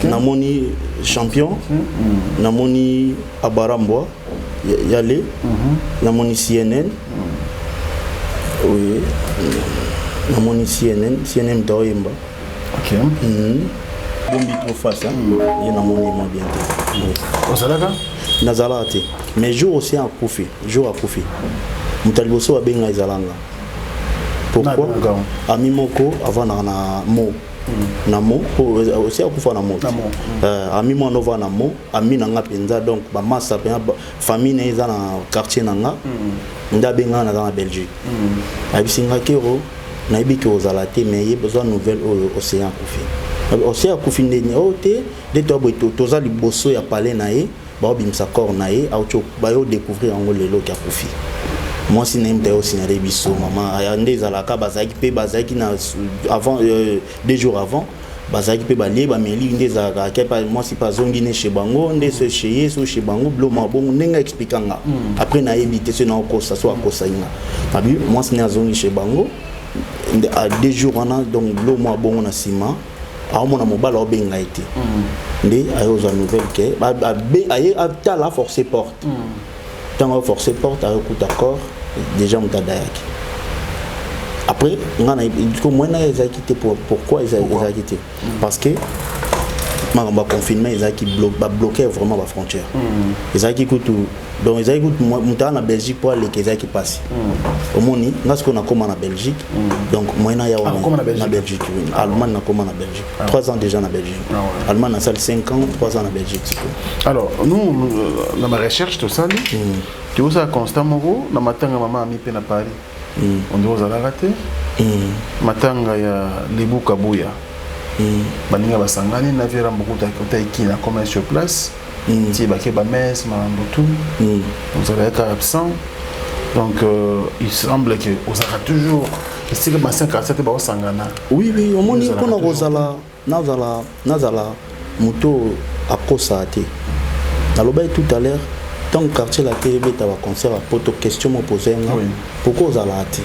Namoni champion, Namoni Abaramboa, Yale, Namoni CNN. Oui. Namoni CNN Doyemba. Ok. Bombi trop face, il y a mon aimant bientôt. Au Zalaga Nazalate. Mais jour aussi à Koufi. Jour à Koufi. Mutaliboso a bien Zalanga. Pourquoi Ami Moko avant na mo. Namo aussi à Koufa na mo. Ami mo nova na mo. Ami na nga penza donc ba massa famille na za na quartier na nga. Nda benga na Belgique. Abisinga kero na ibiki ozalate mais il y a besoin de nouvelles au océan Koufi. Aussi à Koufine Ote, des toza liboso ya palais nae, ba bimsa corps nae, auto ba yo découvrir en lelo ki a Koufi. Moi si n'aime d'ailleurs si n'allait biso maman, ande zalaka bazaki pe bazaki na avant 2 jours avant, bazaki pe balie ba meli inde zalaka ke pa moi si pas zongi ne chez bango, ande se chez so chez bango blo mabongo nenga expliquanga. Après na éviter ce na ko ça soit ko ça ina. Abi moi si na zongi chez bango à 2 jours on a donc blo mabongo na ciment. A mon mobile au bien été. Mais à aux nouvelles que à la forcer porte. Tant à forcer porte à coup d'accord déjà on t'a d'ailleurs. Après on a du coup moi ils ont quitté pourquoi ils ont quitté parce que ma confinement ils ont bloqué vraiment la frontière. Ils ont quitté tout donc ils ont quitté monter en Belgique pour aller qu'ils qui passent. Au moni parce qu'on a comme en Belgique donc moi na ya en Belgique Allemagne na comme en Belgique 3 ans déjà en Belgique Allemagne na salle 5 ans 3 ans en Belgique. Alors nous dans ma recherche tout ça tu vois constamment na matanga maman ami pe na Paris on doit aller rater matanga ya Libuka Buya baninga basangani na vera mbukuta kina comme sur place ti ba ke ba mes mambo tout vous allez être absent donc il semble que on sera toujours c'est que ma 57 ba sangana oui au moni kona rozala nazala muto akosa te naloba tout à l'heure tant que quartier la télé beta va concert à poto question me poser pourquoi aux alati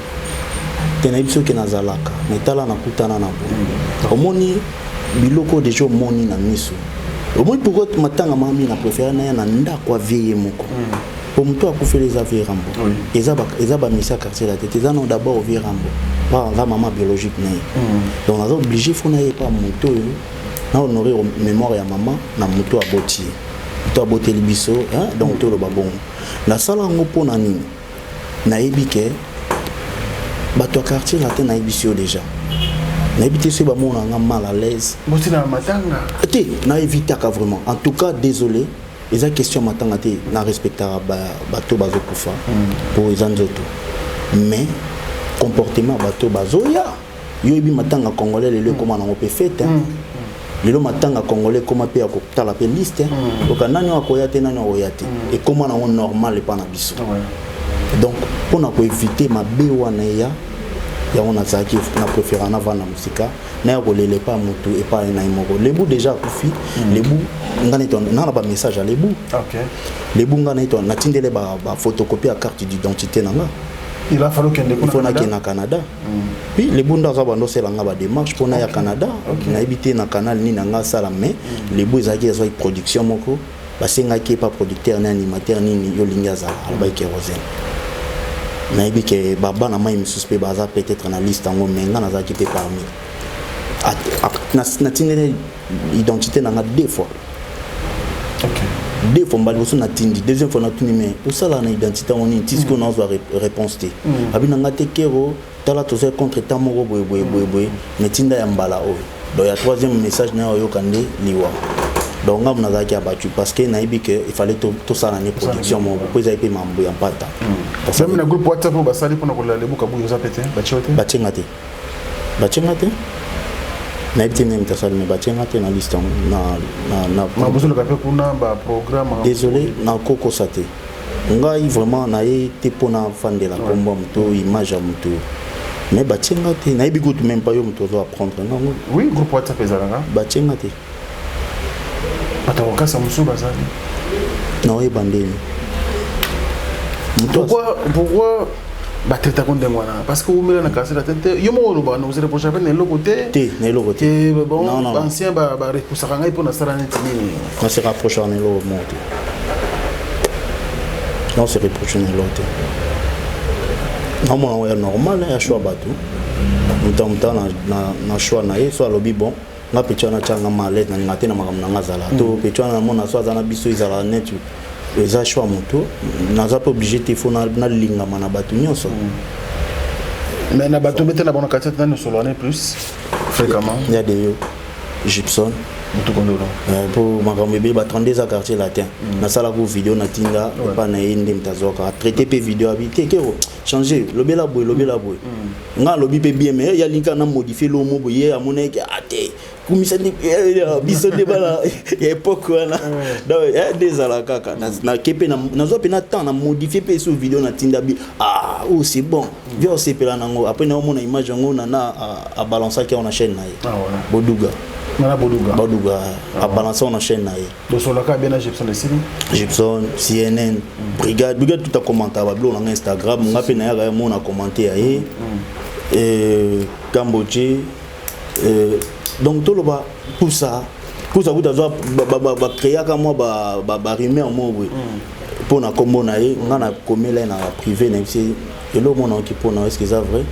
tena biso ke nazalaka metala na kutana na bo omoni biloko déjà moni na miso omoni pourquoi matanga mami na préféré na na ndako vie moko pour muto akufa les avies rambo eza ba misa quartier la tête eza non d'abord vie rambo pas la maman biologique né donc on a obligé faut na pas muto na honorer mémoire ya maman na muto aboti to abote libiso hein donc to lo babon la sala ngo pona nini na ebike bato quartier la tête na ebisio déjà na ebité ce ba mona nga mal à l'aise boti na matanga te na éviter vraiment en tout cas désolé les questions matanga te na respectera bato bazo kufa pour les anzoto mais comportement bato bazoya yo ebi matanga congolais le comment on peut faire lelo matanga congolais comment pe ya kotala pe liste donc nani akoya te nani akoya te et comment on normal pas na biso donc pour na ko éviter ma bewa na ya on a ça qui na préféré na vana musika na ya kolele pas mutu et pas na imoko lebu déjà kufi lebu ngana ton na ba message à lebu OK lebu ngana ton na tindele ba photocopie à carte d'identité nanga il a fallu qu'il y au Canada. Puis les bons dans abandon c'est la démarche pour na ya Canada. Na habité na canal ni nanga sala mais les bons zaki zo production moko ba senga ki pas producteur ni animateur ni yo lingaza alba kérosène. Na habité baba na mai suspect baza peut-être na liste ngo menga na zaki pe parmi. Na tinele identité nanga deux fois. OK. Deux fois mbali na tindi deuxième fois na tuni mais pour ça la identité on est tisco na zo réponse te abi na ngate kero tala to se contre tamoko boy mais tinda ya mbala o donc ya troisième message na yo kande liwa donc ngam na zaki abattu parce que na ibi que il fallait tout ça na production mo pour ça ipe mambo ya mpata même na groupe WhatsApp ba sali pour na ko la lebuka bu yo zapete ba chingate na ibiti même tasali me batenga te na liste na besoin de kuna ba programme désolé na koko sate ngai vraiment na été pour na fan de la combo muto image à muto mais batenga te na ibi gout même pas yo muto zo apprendre ngango oui groupe WhatsApp ezalanga batenga te ataoka sa muso bazali na e bandeni pourquoi bateta kondengwana parce que umela na kasi la tête yo mo loba no zere prochain ne lokote ne lokote bon ancien ba repoussaka ngai pona sala neti ni on se rapproche en elo monte non se rapproche en elo non moi normal ya choix bato mutamta na choix na ye soit lobby bon na petana changa malette na ngate na makamna ngazala to petana mona soit na biso izala net les choix moto n'a pas obligé de faire na linga mana batu nyonso mais na batu bete na bona quartier na solo année plus fréquemment il y a des Gibson mutu kondolo pour makambe ba 32 à quartier latin na sala ko vidéo na tinga pas na inde mtazoka traiter pe vidéo habité ke changer lobela boy nga lobi pe bien mais ya linka na modifier lo mo boye amona ke ate kumisa ni biso de bala ya époque wana donc des ala kaka na kepe na zo pe na temps na modifier pe sur vidéo na tinda bi c'est bon viens aussi pe la nango après na mona image ngo na a balancer ki on chaîne na boduga a balancer on chaîne na donc sur la ka bien Gibson CNN brigade tout a commenté ba blo na Instagram nga pe na ya mo na commenter Cambodge donc tout le bas pour ça vous avez créé comme moi ba rumeur moi pour na combo na ngana komela na privé na c'est et le monde qui pour na est-ce que c'est vrai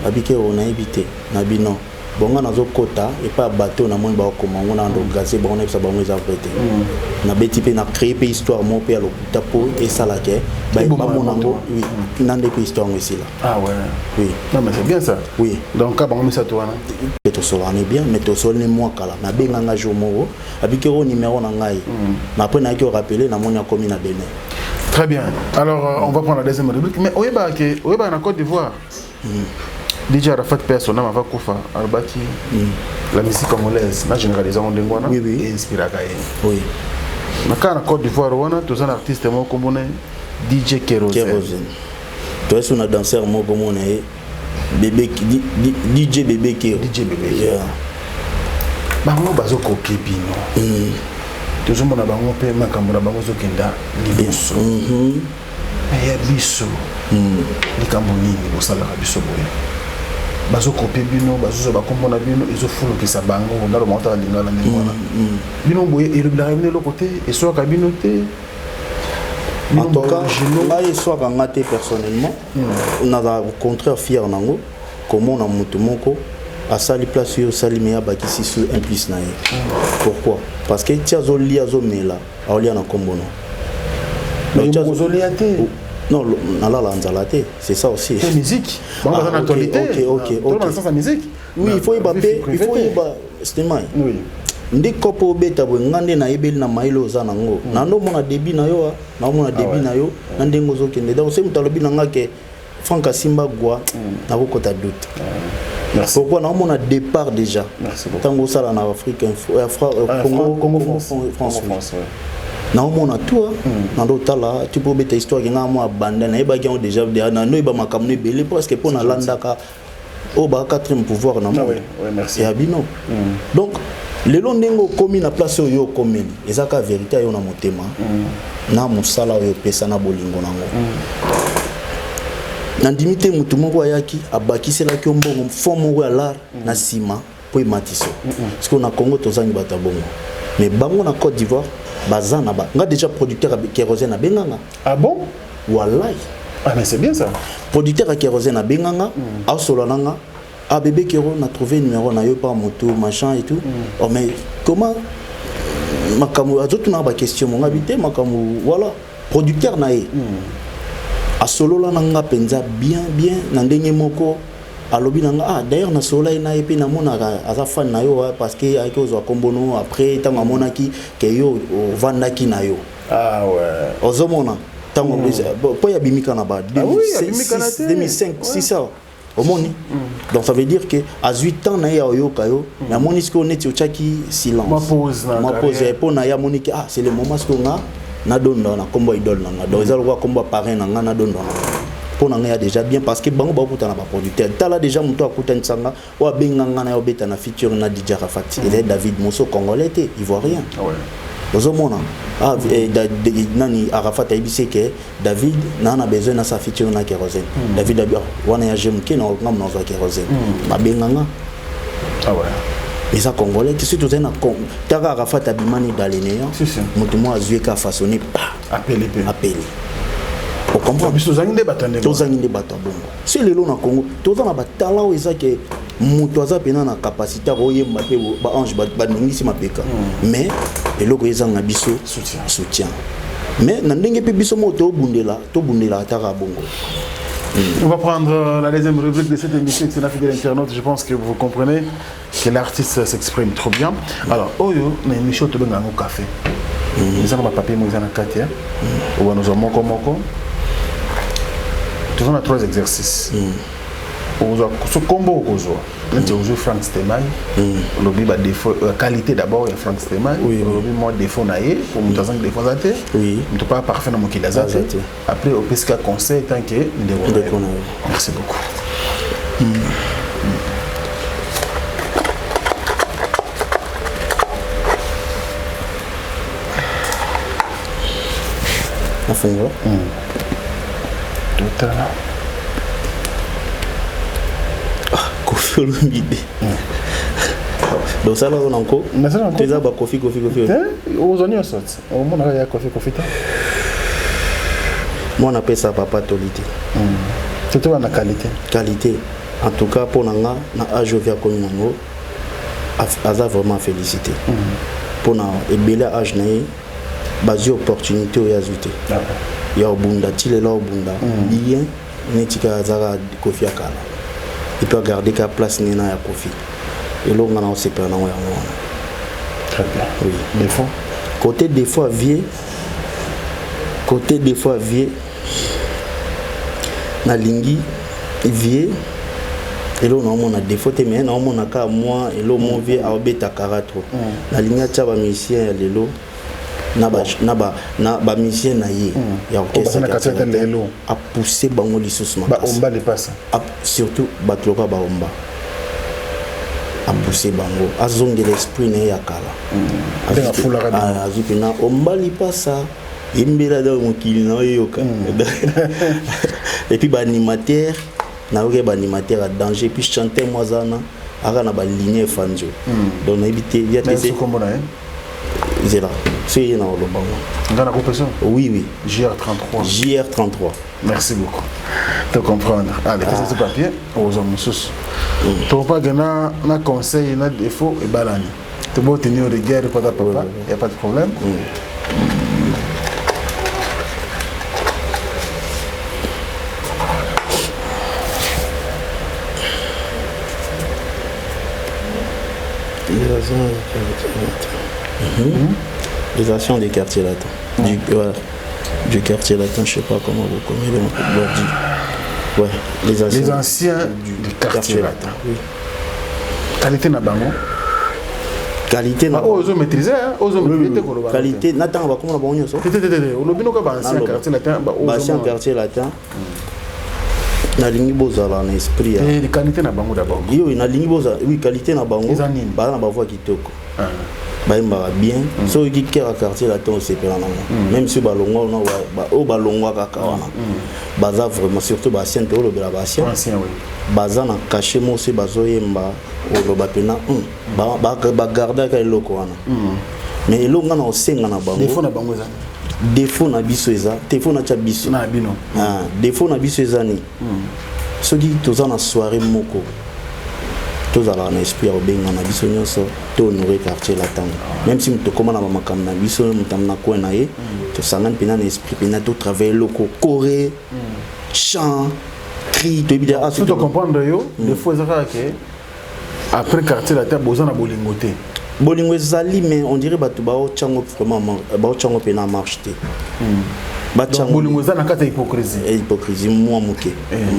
habité on a évité na bino bon ngana zo kota et pas bateau na moi ba komango na ndo gazé bon na ça ba moi ça vrai na beti pe na créer pe histoire mon pe lo tapo et ça la ke ba mon nango oui na des histoire aussi là oui non mais c'est bien ça oui donc ka bango ça toi na to so on est bien mais to so ne moi kala na benga nga jomo abike ro numéro na ngai na après na ki rappeler na monia komi na Bénin. Très bien, alors on va prendre la deuxième rubrique mais oyeba na Côte d'Ivoire DJ Arafat personne va kufa albaki la musique congolaise na généralisation ndengwana et inspira kaye oui na kana Côte d'Ivoire wana tous un artiste mo kombone DJ Kérosène toi c'est un danseur mo kombone bébé DJ bébé bango bazo kokebino Toujours mon abango pe makambo na bango zokenda liboso. Ya biso. Likambo nini osala biso boye. Bazo copier bino, bazo ba komona bino, ils ont fulu que ça bango na le montant lingala ngwana. Bino boye et le ramener le côté et soit kabinoté. En tout cas, je soit ngate personnellement, on a au contraire fier nango comment on a mutumoko à sali place yo sali meya bakisi sur un plus na. Pourquoi? Parce que tia zo lia zo mela, a lia na kombono. Mais tia zo lia te. Non, c'est ça aussi. C'est musique. Ok. Dans la musique. Oui, il faut y battre. Il faut y battre. C'est mal. Oui. Ndi kopo beta bo ngande na ebeli na mailo za nango. Na ndo mona débit na yo, na mona débit na yo, na ndengo zo kende. Donc c'est mutalobi na ngake Franck Simba gwa na ko ta doute. Merci. Pourquoi na mona départ déjà. Merci beaucoup. Tango sala na Afrique Congo France. Na omona toi na ndotala tu peux beta histoire nga mo abandon na eba ki déjà na no eba makamno belé parce que pour na landaka o ba quatrième pouvoir na mo. Oui, merci. Et abino. Donc les longs nengo komi na place yo komeni ezaka vérité yo na motema na musala yo pesa na bolingo nango. Na dimité mutu moko ayaki abakisela ki mbongo forme ya l'art na sima po imatiso. Parce que na Congo tozangi bata bongo. Mais bango na Côte d'Ivoire bazana ba nga déjà producteur à kérosène à benganga. Ah bon? Wallahi. Ah mais c'est bien ça. Producteur à kérosène à benganga a solananga a bébé kéro na trouvé numéro na yo par moto machin et tout. Oh mais comment makamu azotu na ba question mon habité makamu voilà producteur na e a solo la nanga penza bien na ndenge moko alobi nanga d'ailleurs na solo na epi na mona aza fan na yo parce que avec ozo kombono après tanga monaki ke yo vandaki na yo. Ah ouais. Ozomona tango po ya bimika na ba 2005 c'est ça. Omoni. Donc ça veut dire que à 8 ans na ya oyoka yo na monisko neti ochaki silence. Ma pause pour na ya moniki c'est le moment ce qu'on a na donda na combo idole na donc ils ont combo parrain na na donda. Pour na ya déjà bien parce que bango ba kuta na ba producteur. Tala déjà muto akuta nsanga wa benganga na yo beta na feature na DJ Rafati. Il est David Mosso congolais ivoirien. Ouais. Ozomona nani Arafat aibise ke David nana besoin na sa feature na kérosène. David abia wana ya jemke na ngam na za kérosène. Ba benganga. Ah ouais. Mais ça congolais qui surtout na Tara Arafat abimani dans les néants. Mutu mo azué ka façonné appelé. On comprend biso zangi de batande. Tozangi de batabongo. C'est le lo na Congo. Tozana ba talent eza ke mutu aza pena na capacité royemba pe ba ange ba ningisi mapeka. Mais eloko ezanga biso soutien. Mais na ndenge pe biso mo to bundela ataka bongo. On va prendre la deuxième rubrique de cette émission, c'est la fidèle internaute. Je pense que vous comprenez que l'artiste s'exprime trop bien. Alors, Oyo, na émission to benga ngo café. Nous avons papier mo na katia. Ou nous avons moko. Nous avons 3 exercices. Ce combo au jour. Nous joue Frank Stemai. Lobby ba défaut qualité d'abord et Frank Stemai. Lobby moi défaut naé pour nous avons défaut zaté. Oui. Nous pas parfait dans mon kila zaté. Après au pesca conseil tant que merci beaucoup. Enfin tout là. Kofi Olomide. Donc ça là on encore. Tu as ba Kofi. Aux en sorte. Au monde il y a Kofi. Moi on appelle ça papa tolité. C'est toi la qualité. Qualité. En tout cas pour nanga na âge via comme nango aza vraiment félicité. Pour na ebela âge na bazi opportunité o yazute. Ya obunda tile la obunda. Bien netika azara Kofi akala. Il peut garder qu'à place nena ya Kofi. Et là on a aussi peur na ya. Très bien. Oui. Défaut. Côté défaut vieux. Na lingi vieux. Et là on a défaut mais on a ka moi et là mon vieux a beta karato. Na linga tcha ba musicien lelo. Na ba musicien na ye. Ya orchestre a poussé bango lisusu makasi. Ba omba les passe. Surtout batloka ba omba. abuse bango azonge l'esprit ne yakala azipina ombali pasa imbela da mokili na yoka et puis animateur na oke animateur à danger puis chanter moi zana aka na ba ligne fanjo donc na éviter via tc c'est là c'est na lo bango ngana compétition oui JR33 merci beaucoup te comprendre allez c'est ce papier aux hommes sous to pas gana na conseil na défaut et balani to bon tenir de guerre pas papa il y a pas de problème les actions des quartiers latins du quartier latin, je sais pas comment vous connaissez ouais, les anciens du quartier latin. Oui. Qualité na bango. Qualité na. Oh, ils ont maîtrisé hein, ils ont maîtrisé qualité n'attends pas comment bango ça. On a bien que ancien quartier latin, ancien quartier latin. Na lingi bozala na esprit. Et qualité na bango d'abord. Yo na lingi bozala oui qualité na bango. Ba na ba voix kitoko. Baimba bien so qui kera quartier latin c'est pas même si balongwa na ba o balongwa kaka wana baza vraiment surtout ba ancien to lo bela ba ancien oui baza na caché mo se bazoyemba o lo ba pena ba garder ka eloko wana mais elonga na osenga na bango défaut na bango za défaut na biso eza défaut na cha biso na bino défaut na biso eza ni soki toza na soirée moko tous à l'esprit au benga na biso nyonso to honorer quartier latin même si to komana ba makamna biso mutamna ko na ye to sangana pina na esprit pina to travailler loko coré chant cri to bida tout to comprendre yo des fois ça que après quartier latin besoin na bolingoté bolingo ezali mais on dirait batu ba o chango vraiment ba o chango pina marche te donc bolingo za na kata hypocrisie moi moké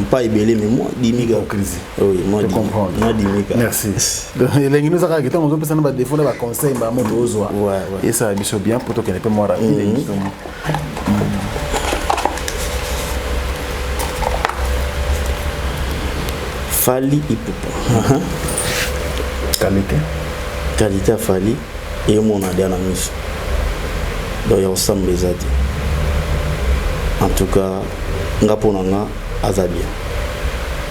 pas ébélé mais moi dimiga hypocrisie oui moi je comprends moi dimiga merci donc les nous ça que on peut ça ba défaut ba conseil ba moto ozwa et ça biso bien pour que ne peut moi rapide Fali Ipupa qualité à Fali et mon adana mis donc il ressemble les adi en tout cas ngaponanga azabia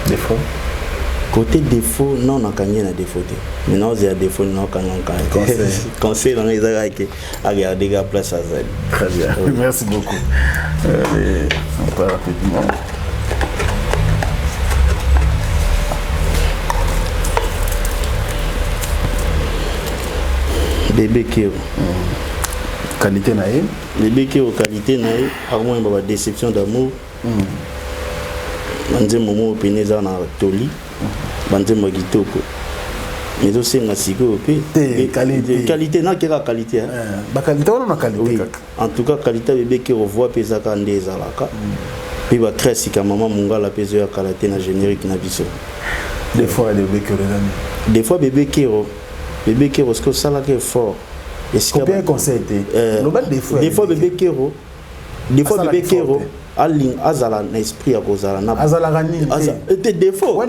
défaut côté défaut non on a gagné na défaut mais non il y a défaut non quand on conseil dans les arrêts à regarder la place azali très bien merci beaucoup on part rapidement bébé Keo qualité naïe bébé Keo qualité naïe à moins ba déception d'amour banze momo peneza na toli banze mo kitoko mais aussi nga siko pe qualité na kera qualité ba qualité on a qualité en tout cas qualité bébé Keo voit pesa ka ndeza laka puis ba très sika maman mungala peso ya qualité na générique na biso des fois bébé Keo bébé Kero, parce que ça là est fort. Combien de conseils des fois bébé Kero, bébé Kero, azala na esprit à cause na azala gani était défaut. Ouais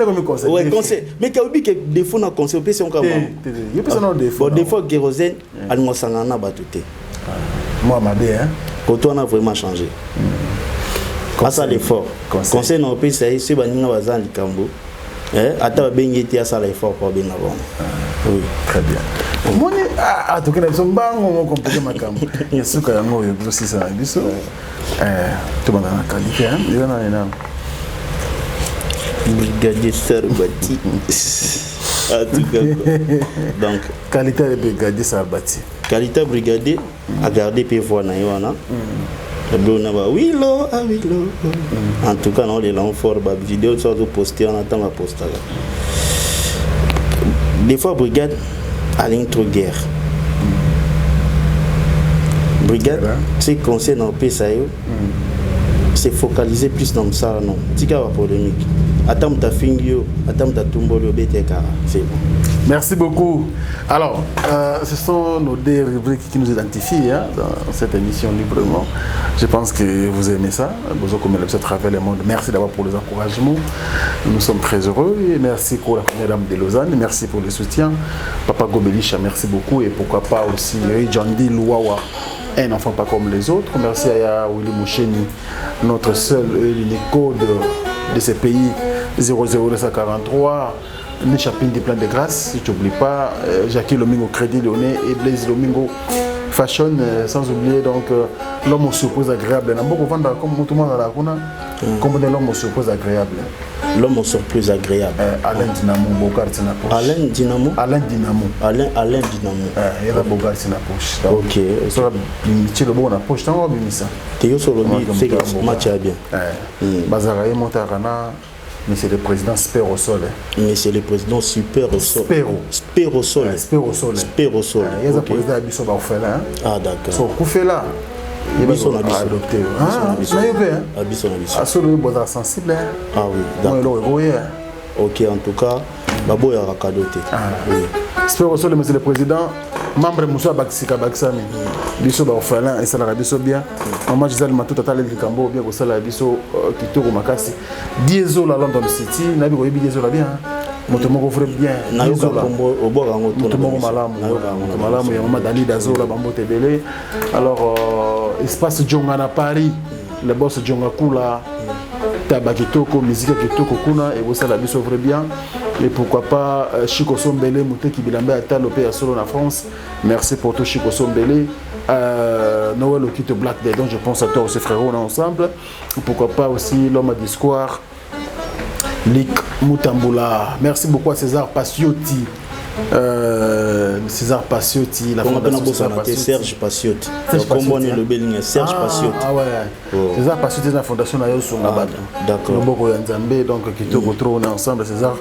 conseil. Mais quand on dit que défaut na conseil, on peut c'est encore il peut non défaut. Bon défaut kérosène, al mosanga na batute. Moi ma bé hein. Quand on a vraiment changé. Ça l'effort. Conseil na peut c'est baninga bazali kambo. Ata bengeti à ça l'effort pour bien avant. Oui, très bien. Moi, tout cas, ils sont bons, on comprend ma cam. Il y a ce qu'il y a aussi ça. Tout le monde a la qualité, hein. Il y en a énorme. Brigadier Sarbati. En tout cas. Donc, qualité de brigadier Sarbati. Qualité brigadier, à garder puis voir na yona. Oui, lo, ah oui, lo. En tout cas, non, les langues fortes, les vidéos, ça doit poster, on attend la poste. Des fois, brigade à l'intro-guerre. Brigade, c'est conseil dans le pays, c'est focaliser plus dans ça, non. C'est pas polémique. Attends ta fingio, attends ta tumbolo, c'est bon. Merci beaucoup. Alors, ce sont nos deux rubriques qui nous identifient dans cette émission librement. Je pense que vous aimez ça. Bonjour, comme à travers le monde. Merci d'abord pour les encouragements. Nous sommes très heureux. Et merci pour la première dame de Lausanne. Merci pour le soutien. Papa Gobelisha, merci beaucoup. Et pourquoi pas aussi Jondi Louawa, un enfant pas comme les autres. Merci à Willy Moucheni, notre seul et unique code de ce pays 00243. Ni Chapin des plans de grâce, si tu n'oublies pas, Jackie Lomingo Crédit Lyonnais et Blaise Lomingo Fashion, sans oublier donc l'homme aux surprises agréables. Comme tout le monde a la cuna, comme l'homme aux surprises agréables. L'homme aux surprises agréables. Alain Dinamo, Bogart Sinapoche. Alain Dinamo. Alain Dinamo. Alain Dinamo. Il y a Bogart Sinapoche. Ok. Ça va bien le bon approche, t'en vas bien ça. Tu es sur le match bien. Bazaraye Montarana. Monsieur le Président Spero au sol. Monsieur le Président Super au sol. Spero au sol. Spero au sol. Spero au sol. Il y a un président Abisso Baufela. Ah d'accord. So Koufela. Il y a adopté. Ah, Abisso Abisso. Ah, sur le bon sensible. Ah oui. D'accord. Ok, en tout cas, Babo est racadoté. Oui. Spero au sol, Monsieur le Président. Membre Moussa Baksika Baksami. Biso Baufela et ça la Bisso bien. Maman Gisèle Matou Tata Lel Kambo bien que ça la Bisso Kitoko Makasi. Diesel à London City, Nabi Goyebi Diesel bien. Motomo frère bien. Nayoka Kombo au bord en auto. Motomo Malamu. Malamu ya Maman Dali Dazola Bambo Tebele. Alors espace Djonga na Paris, le boss Djonga Kula. Tabakitoko, musique Kitoko Kuna et vous ça la Bisso frère bien. Et pourquoi pas Chico Sombele, Mouteki Bilambe Atalo Père Solo en France. Merci pour tout Chico Sombele. Noël Okito Black Day, donc je pense à toi aussi frérot, on est ensemble. Pourquoi pas aussi l'homme à discours, Lick Moutambula. Merci beaucoup à César Passiotti. César Passiotti, la fondation Serge Passiotti. Comme on est le Béligne, Serge Passiotti. Ah ouais. César Passiotti, la fondation Nayo Songabada. D'accord. Boko Yanzambe, donc qui te retrouve ensemble, César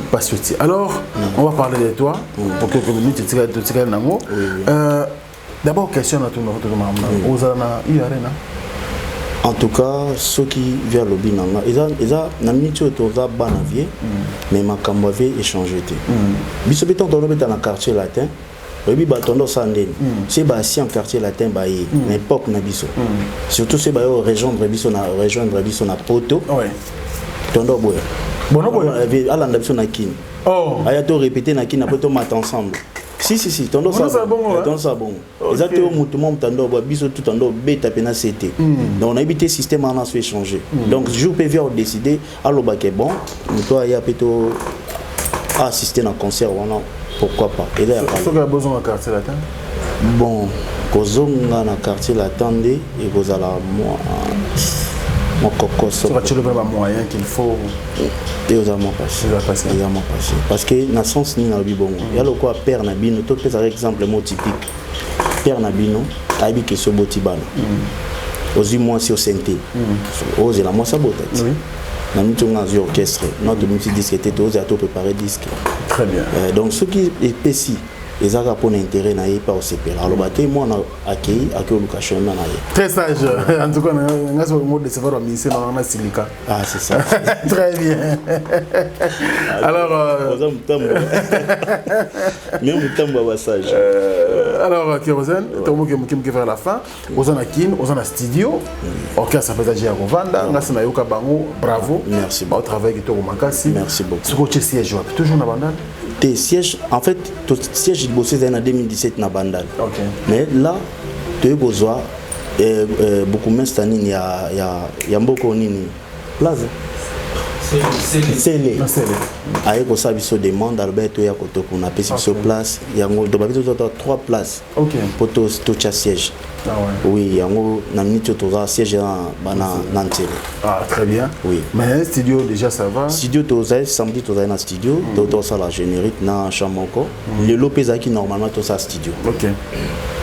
Passiotti. Alors, on va parler de toi pour quelques minutes. Tu tiens Nango. D'abord, question à tout le monde. En tout cas, ceux qui viennent au Binanga, ils ont mis tout le banavier, mais ma cambavie est changé. Biso béton dans le quartier latin, le bitondo sandé. C'est basé en quartier latin, l'époque na biso. Surtout c'est rejoindre biso na poto. Tondo boy. Bono boy. Ala na biso na kin. Oh. Ayato répéter na kin après to mat ensemble. Si, tondo ça bon. Tondo ça bon. Exactement, tout le monde tando biso tout tando beta pena CT. Donc on a évité système en a fait changer. Donc jour PV a décidé allo baké bon, toi ya plutôt assister à un concert ou pourquoi pas. Et là il y a besoin de quartier latin. Bon, kozonga na quartier latin et vous allez moi mon coco ça va tu le vraiment moyen qu'il faut et aux amants passés parce que na sens ni na bibon il y a le quoi père na bino tout par exemple mot typique père na bino aibi que so botibana ozi moi si au santé ozi la moi ça botat oui na mitonga az orchestre notre multidisque était ozi à tout préparer disque très bien donc ce qui est précis les arabes ont intérêt na pas au CPL alors baté moi on a accueilli location na très sage en tout cas on a ce mot de savoir ministère dans la silica ah c'est ça très bien alors même mutambo passage alors Kérosène tomo qui vers la fin ozana kin ozana studio orchestre pédagogique à Rwanda ngasi na yoka bango bravo merci au travail qui to makasi merci beaucoup ce que siège toujours na bandal tes sièges en fait ton siège il bossait en 2017 na bandal okay. Mais là tu as besoin beaucoup moins stanine il y a beaucoup nini plaza c'est les avec ça biso demande Alberto ya kotoko na pesi sur place yango do babito 3 places pour to siège ah ouais oui yango na minute to siège bana nantele ah très bien oui mais studio déjà ça va studio to za samedi to za na studio to ça la générique na chamoko le lopeza qui normalement to ça studio OK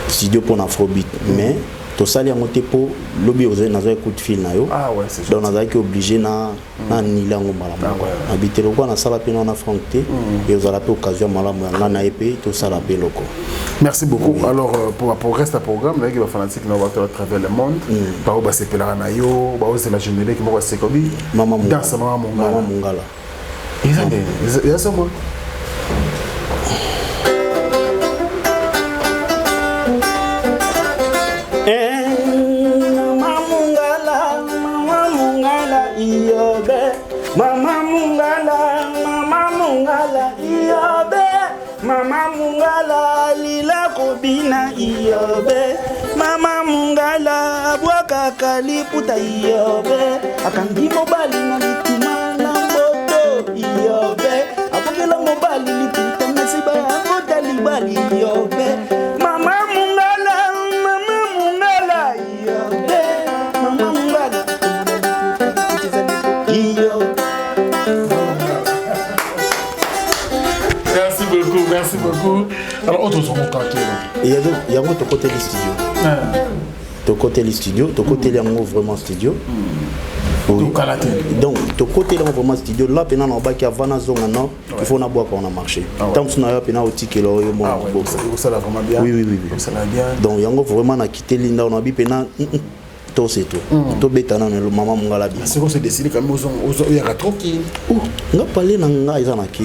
studio pour afrobeat mais to sali yango te po lobi oze na za coup de fil na yo ah ouais c'est donc on a été obligé na nilango malamu habiter quoi na sala pe na franc te et aux ala pe occasion malamu na épée to sala pe loko. Merci beaucoup. Oui. Alors pour reste à programme là qui va fanatique na va travers le monde par ba sepela na yo ba c'est la générique qui va se kobi maman dans maman mongala il y a ça bon Mama Mungala Iyobe, Mama Mungala Lila Kobina Iyobe, Mama Mungala Bwaka Kaliputa Iyobe, Akangi Mobali na Lituma na Moto Iyobe, Apokela Mobali Liputa Mesiba Akota Libali Iyobe, Mama Mungala Iyobe, Mama Mungala Merci beaucoup. Alors, autre chose, il y a un côté du studio. Ton côté du studio, ton côté vraiment studio. Donc, ton côté vraiment studio, là, pendant qu'on a avant la zone, il faut boire quand on a marché. Tant que nous avons pendant au ticket, ça va vraiment bien. Oui. Ça va bien. Donc, il y a vraiment quitté Linda, on a vu pendant. Tout c'est tout. Tout bétana le maman Mungala bien. C'est quoi c'est décidé comme il y a trop qui. On a parlé dans Izanaki.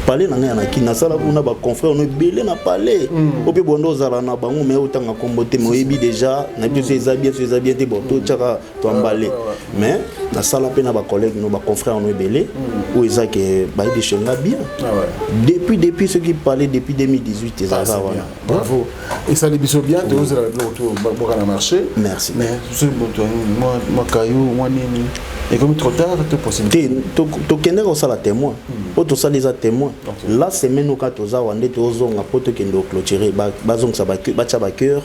Parler dans Izanaki. Na sala on a ba confrère on est belé na parler. Obi bondo zala na bango mais autant à comboter mais déjà na bien ces habits des bon tout tchaka to emballer. Mais na sala pe na ba collègue nos ba confrère on est belé ou Isaac ba di chenga bien. Depuis ceux qui parlaient depuis 2018 ezala wana. Bravo. Et ça les biso bien, tu oses la autour ba marché. Merci. Moi caillou moi nini et comme trop tard tu possibilité to kende ko sala témoin auto sala les témoins la semaine ka to za wande to zonga poto kendo clôturer ba zong sa ba cha ba cœur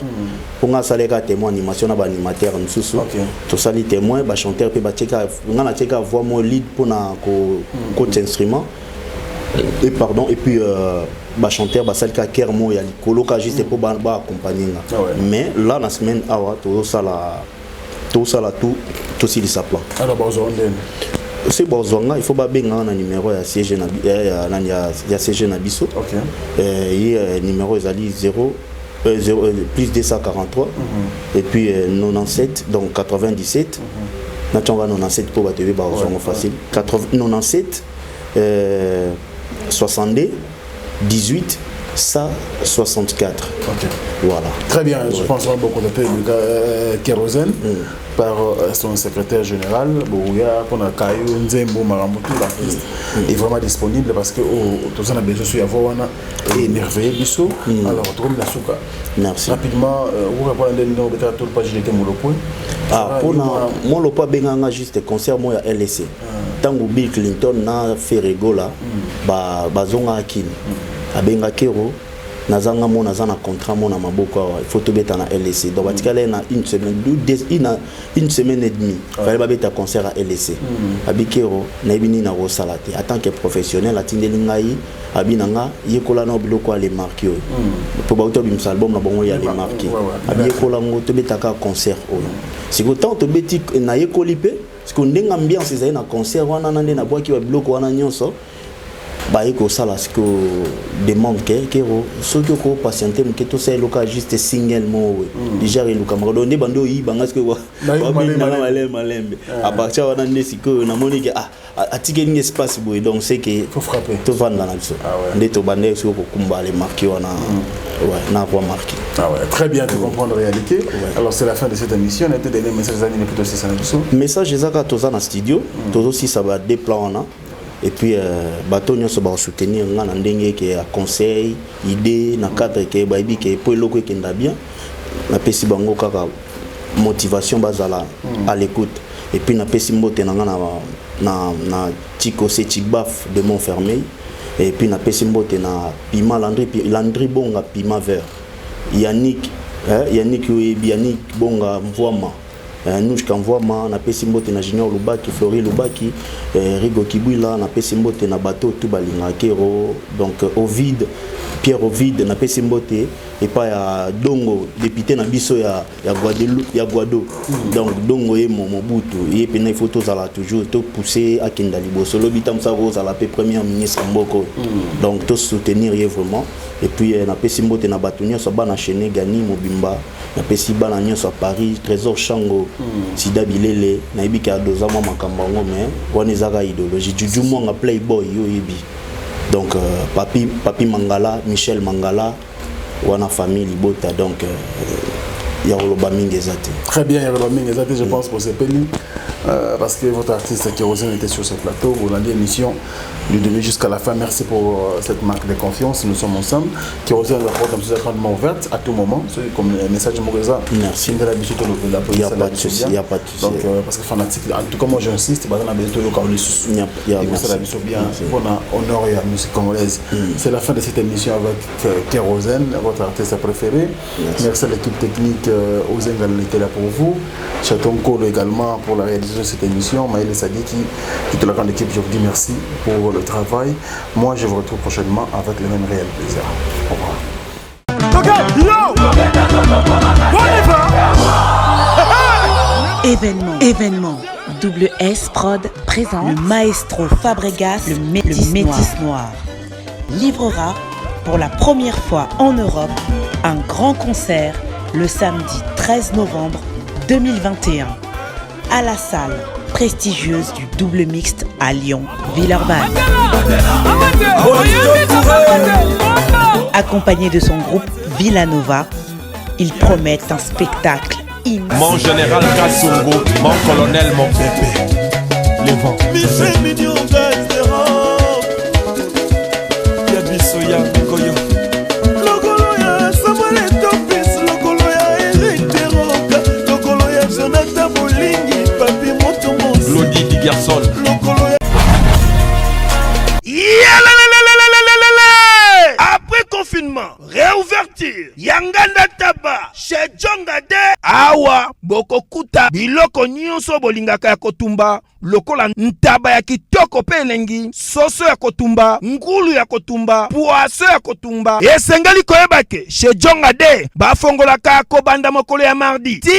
pour nga sala ka témoin animation na ba animateur nsusu to sala témoin ba chanteur pe ba cheka nga na cheka voix mo lead pour na ko instrument et pardon et puis ba chanteur ba sala ka cœur mo ya likolo ka juste pour ba accompagner mais là la semaine awa to sala tout aussi les sapla. Alors c'est bon il faut pas bien un numéro à siège na ya siège na biso. OK. Et numéro ezali 0 plus 243 et puis 97 donc 97 na tonga 97 pour ba tv ba facile 97 62 18 ça 64. OK. Voilà. Très bien, je pense beaucoup de Kérosène par son secrétaire général, Bouya, pour Kayo Nzembo Maramutu, l'artiste, est vraiment disponible parce que tout ça, on a besoin de avoir émerveillé Bissot. Alors, on la souka. Merci. Rapidement, vous répondez à toute page de Molopo. Ah, pour moi, le pas bien juste concert moi à LSC. Tant que Bill Clinton n'a fait rigola, bazonga akin. Abenga kero nazanga mo nazana contrat mo na maboko il faut to beta na LSC donc batikala na une semaine et demie fallait ba beta concert à LSC abikero na ibini na rosalate en tant que professionnel atindeli ngai abinanga yekola na biloko ale marqué pour ba to bimsa album na bongo ya le marqué abiekola ngo to beta ka concert oyo siko tant to beti na yekoli pe siko ndenga ambiance za na concert wana na nde na bwaki wa biloko wana nyonso baiko sala ce que demande que ce que ko patienter que tout ça local juste single mo déjà le camarade on bando yi banga ce que wa malembe à partir wana ndesi ko na moni que atike ni espace boy donc c'est que faut frapper tout va dans la biso ndeto bande ce ko kumba les marquer wana na quoi marquer très bien de comprendre la réalité. Alors c'est la fin de cette émission. On a été donné message à l'année plutôt c'est ça message ezaka toza na studio tozo si ça va des plans wana. Et puis bateau nyonso ba soutenir nga na ndenge ke a conseil idée na cadre ke ba bi ke po eloko ke nda bien na pesi bango kaka motivation bazala à l'écoute et puis na pesi mbote na nga na Tiko Setibaf de Montfermeil et puis na pesi mbote na Pima Landry Bonga Pima vert Yannick Bonga Mvwama nous qu'envoie na pesi mbote na Junior Lubaki Flori Lubaki Rigo Kibwila na pesi mbote na bateau tout balinga kero donc Pierre Ovid na pesi mbote et pas ya Dongo député na biso ya Guado donc Dongo et Mobutu et puis il faut tous ala toujours tout pousser à Kenda Liboso lobitam sa rose à la première ministre Mboko donc tous soutenir vraiment et puis na pesi mbote na batunia so ba na chaîne Gani Mobimba na pesi ba na nyonso à Paris Trésor Chango Sida Bilele na ibika doza mwa makambo ngo mais wana ezaka idéologie juju mo nga playboy yo yebi Donc papi Mangala, Michel Mangala, wana famille Libota, donc Yaroloba Mingezate. Très bien, Yaroloba Mingezate, je pense pour ces pays. Parce que votre artiste Kérosène était sur ce plateau, vous avez l'émission du début jusqu'à la fin. Merci pour cette marque de confiance. Nous sommes ensemble. Kérosène, la porte est complètement ouverte à tout moment. C'est comme le message de Moreza. Merci. Il n'y a pas de souci. Donc, parce que fanatique, en tout cas, moi j'insiste, il y a bien pour honorer la musique congolaise. C'est la fin de cette émission avec Kérosène, votre artiste préféré. Merci à l'équipe technique, aux Engal était là pour vous. Chaton Kolo également pour la réalisation de cette émission. Maël Sadiki, toute la grande équipe, je vous dis merci pour le travail. Moi, je vous retrouve prochainement avec le même réel plaisir. Au revoir. Événement. Double S Prod présente le maestro Fabregas, le Métis Noir. Livrera pour la première fois en Europe un grand concert le samedi 13 novembre 2021 à la salle prestigieuse du double mixte à Lyon, Villeurbanne. Accompagné de son groupe Villanova, ils promettent un spectacle immense. Mon général Kassongo, mon colonel, mon bébé. Les vents. Garçon. Après confinement, réouverture, Yanganda Taba, chez Djongade, Awa, Bokokuta, Biloko Nyonso Bolingaka ya Kotumba, lokola ntaba ya kitoko pe elengi, soso ya kotumba, ngulu ya kotumba, poaso ya kotumba. Esengeli koyebake, chez Djongade, bafongolaka kobanda mokolo ya mardi, ti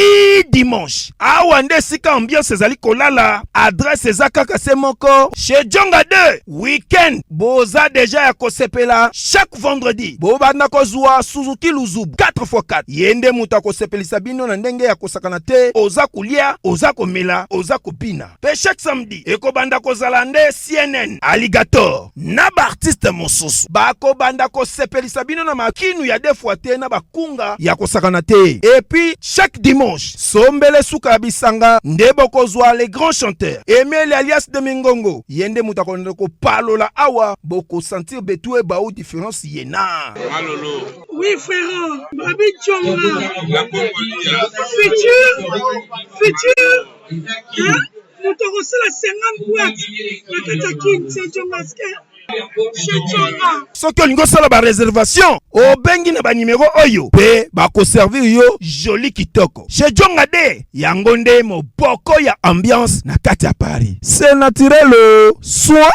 dimanche. Awa nde sika ambiance ezali kolala, adresse ezakaka se moko, chez Djongade, weekend, boza deja ya kosepela, chaque vendredi, bobanda kozwa Suzuki Luzub, 4x4, yende muta kosepelisa bino na ndenge ya kosakana te, oza kulia, oza komela, oza kopina. Pe chaque samedi, ekobanda kozala nde CNN, Alligator, na ba artiste mosusu, bako banda kosepelisa bino na makinu ya defwa te na bakunga ya kosakana te. Et puis, chaque dimanche, sombele suka ya bisanga, nde bokozwa les grands chanteurs, Emile alias de Mingongo, yende muta konde ko palola awa, boko sentir betue baou différence yena. Alolo. Oui, frère, Babi Tchonga. La Congolia. Futur. Hein? Nous t'aurons la 50 boîtes. La Katakin, c'est Tchongaske. Soki olingo sala ba réservation obengi na ba numéro oyo pe bako servir yo joli kitoko chez Djongade yango nde moboko ya ambiance na kati ya Paris. C'est naturel soin.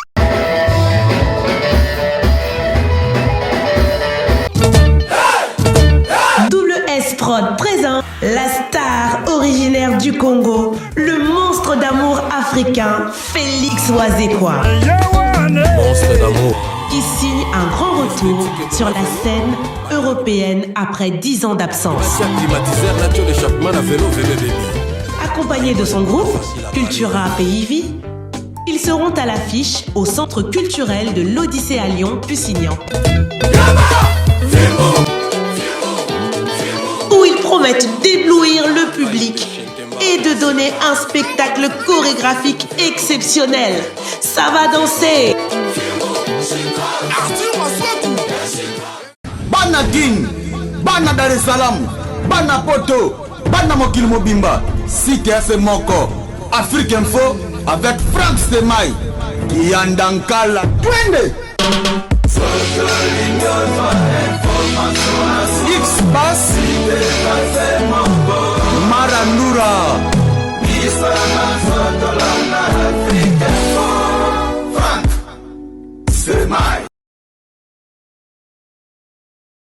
Double S Prod présent la star originaire du Congo, le monstre d'amour africain, Félix Wazekwa. Monstre d'amour. Qui signe un grand retour sur la scène européenne après 10 ans d'absence. Accompagné de son groupe, Cultura PIV, ils seront à l'affiche au Centre culturel de l'Odyssée à Lyon, Pusignan. Où ils promettent d'éblouir le public et de donner un spectacle chorégraphique exceptionnel. Ça va danser. Bana King, Bana Dar es Salaam, Bana Poto, Bana Mokil Mobimba, CTF Moko, Afrique Info avec Franck Stemai, Yandankala, Twende. X-Bass,